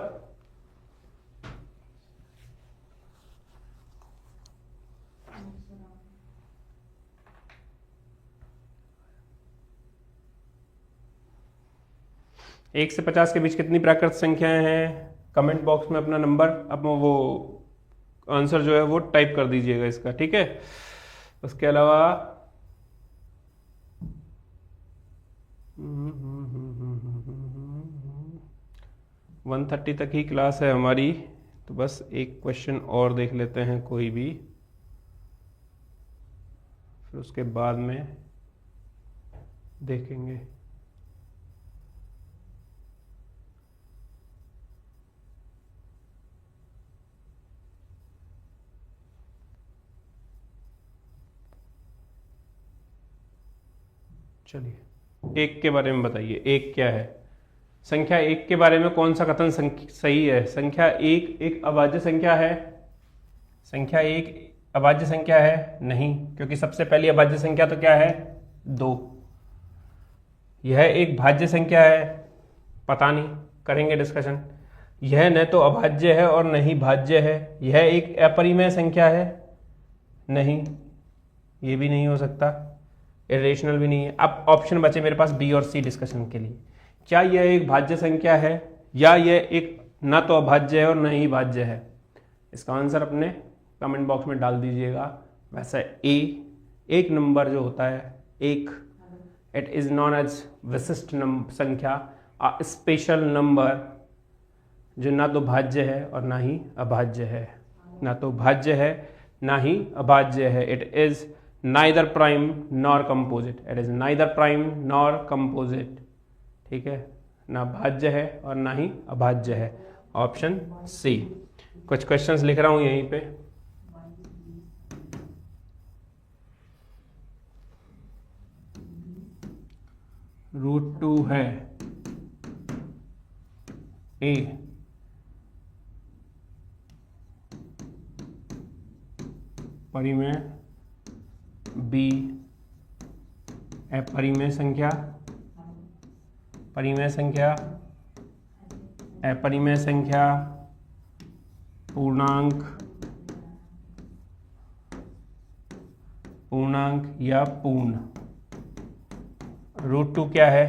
एक से 50 के बीच कितनी प्राकृत संख्याएं हैं? कमेंट बॉक्स में अपना नंबर, अब वो आंसर जो है वो टाइप कर दीजिएगा इसका, ठीक है। उसके अलावा 1:30 तक ही क्लास है हमारी, तो बस एक क्वेश्चन और देख लेते हैं कोई भी, फिर उसके बाद में देखेंगे। चलिए, एक के बारे में बताइए, एक क्या है? संख्या एक के बारे में कौन सा कथन सही है? संख्या एक अभाज्य संख्या है? संख्या एक अभाज्य संख्या है? नहीं, क्योंकि सबसे पहली अभाज्य संख्या तो क्या है? 2। यह एक भाज्य संख्या है? पता नहीं, करेंगे डिस्कशन। यह न तो अभाज्य है और न ही भाज्य है। यह एक अपरिमेय संख्या है? नहीं, ये भी नहीं हो सकता। इरेशनल भी नहीं है। अब ऑप्शन बचे मेरे पास बी और सी डिस्कशन के लिए। क्या यह एक भाज्य संख्या है या यह एक ना तो अभाज्य है और न ही भाज्य है? इसका आंसर अपने कमेंट बॉक्स में डाल दीजिएगा। वैसे एक नंबर जो होता है, एक, इट इज नॉन एज विशिष्ट संख्या, अ स्पेशल नंबर, जो ना तो भाज्य है और ना ही अभाज्य है। ना तो भाज्य है ना ही अभाज्य है। It is neither prime nor composite. It is neither prime nor composite. ठीक है, ना भाज्य है और ना ही अभाज्य है। Option C. कुछ क्वेश्चंस लिख रहा हूं यहीं पे। √2 है ए, परिमेय बी, अपरिमेय संख्या, परिमेय संख्या, अपरिमेय संख्या, पूर्णांक, पूर्णांक या पूर्ण। √2 क्या है?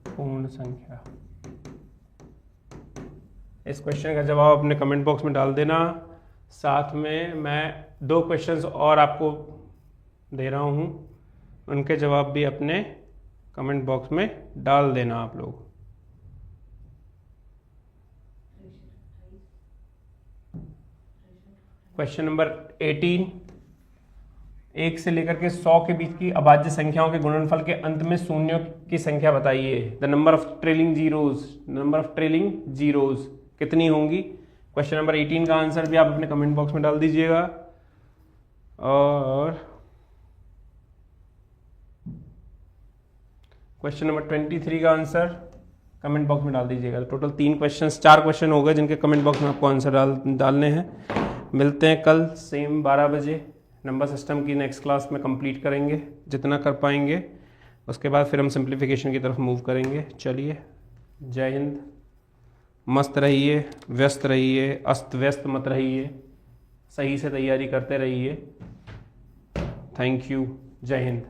पूर्ण संख्या। इस क्वेश्चन का जवाब अपने कमेंट बॉक्स में डाल देना। साथ में मैं 2 क्वेश्चंस और आपको दे रहा हूं, उनके जवाब भी अपने कमेंट बॉक्स में डाल देना आप लोग। क्वेश्चन नंबर 18, 1 से लेकर के 100 के बीच की अभाज्य संख्याओं के गुणनफल के अंत में शून्यों की संख्या बताइए। The number of trailing zeros, number of trailing zeros कितनी होंगी? क्वेश्चन नंबर 18 का आंसर भी आप अपने कमेंट बॉक्स में डाल दीजिएगा। और क्वेश्चन नंबर 23 का आंसर कमेंट बॉक्स में डाल दीजिएगा। टोटल 4 क्वेश्चन हो गए जिनके कमेंट बॉक्स में आपको आंसर डालने हैं। मिलते हैं कल सेम 12 बजे। नंबर सिस्टम की नेक्स्ट क्लास में कंप्लीट करेंगे जितना कर पाएंगे, उसके बाद फिर हम सिंप्लीफिकेशन की तरफ मूव करेंगे। चलिए, जय हिंद। मस्त रहिए, व्यस्त रहिए, अस्त व्यस्त मत रहिए, सही से तैयारी करते रहिए। Thank you. जय हिंद।